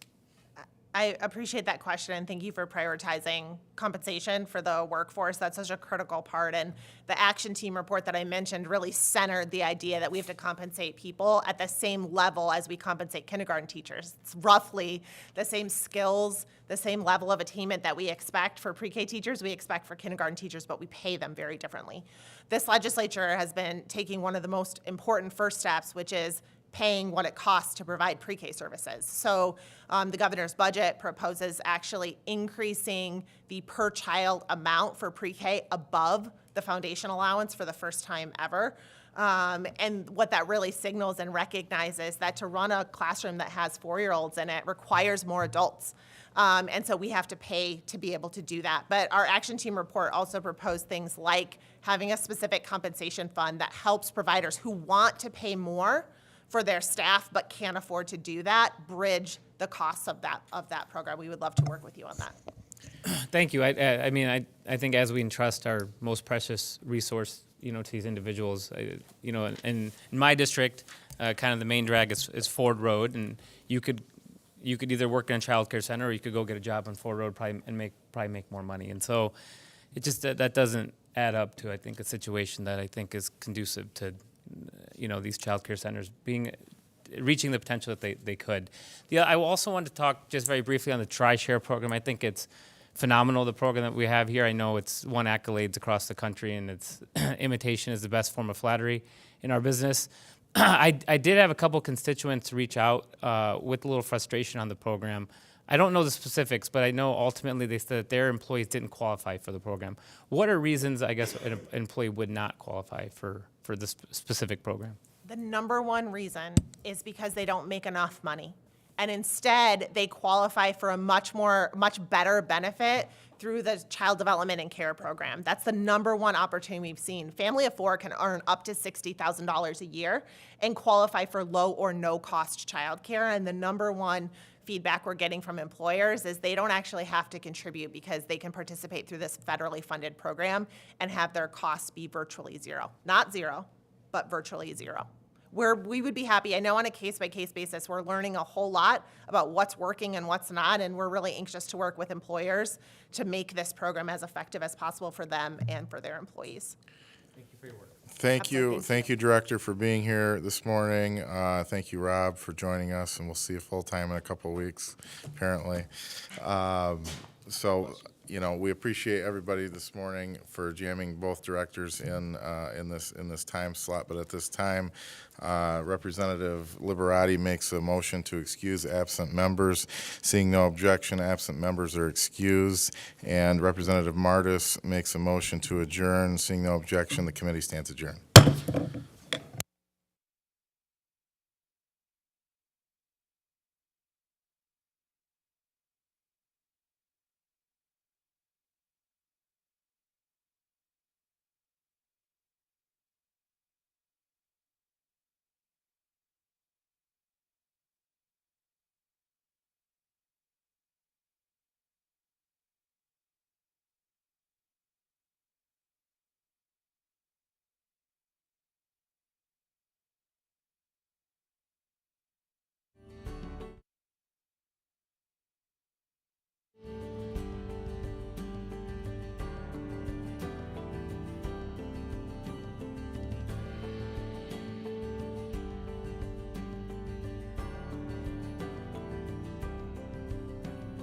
I appreciate that question, and thank you for prioritizing compensation for the workforce. That's such a critical part, and the action team report that I mentioned really centered the idea that we have to compensate people at the same level as we compensate kindergarten teachers. It's roughly the same skills, the same level of attainment that we expect for pre-K teachers, we expect for kindergarten teachers, but we pay them very differently. This legislature has been taking one of the most important first steps, which is paying what it costs to provide pre-K services. So the governor's budget proposes actually increasing the per child amount for pre-K above the foundation allowance for the first time ever. And what that really signals and recognizes that to run a classroom that has 4-year-olds in it requires more adults. And so we have to pay to be able to do that. But our action team report also proposed things like having a specific compensation fund that helps providers who want to pay more for their staff but can't afford to do that, bridge the costs of that program. We would love to work with you on that. Thank you. I mean, I think as we entrust our most precious resource, to these individuals, in my district, kind of the main drag is Ford Road, and you could either work in a child care center or you could go get a job on Ford Road and make more money. And so it just that doesn't add up to, I think, a situation that I think is conducive to these child care centers reaching the potential that they could. I also wanted to talk just very briefly on the TriShare program. I think it's phenomenal, the program that we have here. I know it's won accolades across the country, and it's imitation is the best form of flattery in our business. I did have a couple constituents reach out with a little frustration on the program. I don't know the specifics, but I know ultimately they said that their employees didn't qualify for the program. What are reasons, I guess, an employee would not qualify for this specific program? The number one reason is because they don't make enough money. And instead, they qualify for a much better benefit through the Child Development and Care Program. That's the number one opportunity we've seen. Family of 4 can earn up to $60,000 a year and qualify for low or no cost childcare. And the number one feedback we're getting from employers is they don't actually have to contribute because they can participate through this federally funded program and have their costs be virtually zero. Not zero, but virtually zero. We would be happy. I know on a case-by-case basis, we're learning a whole lot about what's working and what's not, and we're really anxious to work with employers to make this program as effective as possible for them and for their employees. Thank you for your work. Thank you, Director, for being here this morning. Thank you, Rob, for joining us, and we'll see you full-time in a couple of weeks, apparently. So, you know, we appreciate everybody this morning for jamming both directors in this time slot. But at this time, Representative Liberati makes a motion to excuse absent members. Seeing no objection, absent members are excused. And Representative Martis makes a motion to adjourn. Seeing no objection, the committee stands adjourned.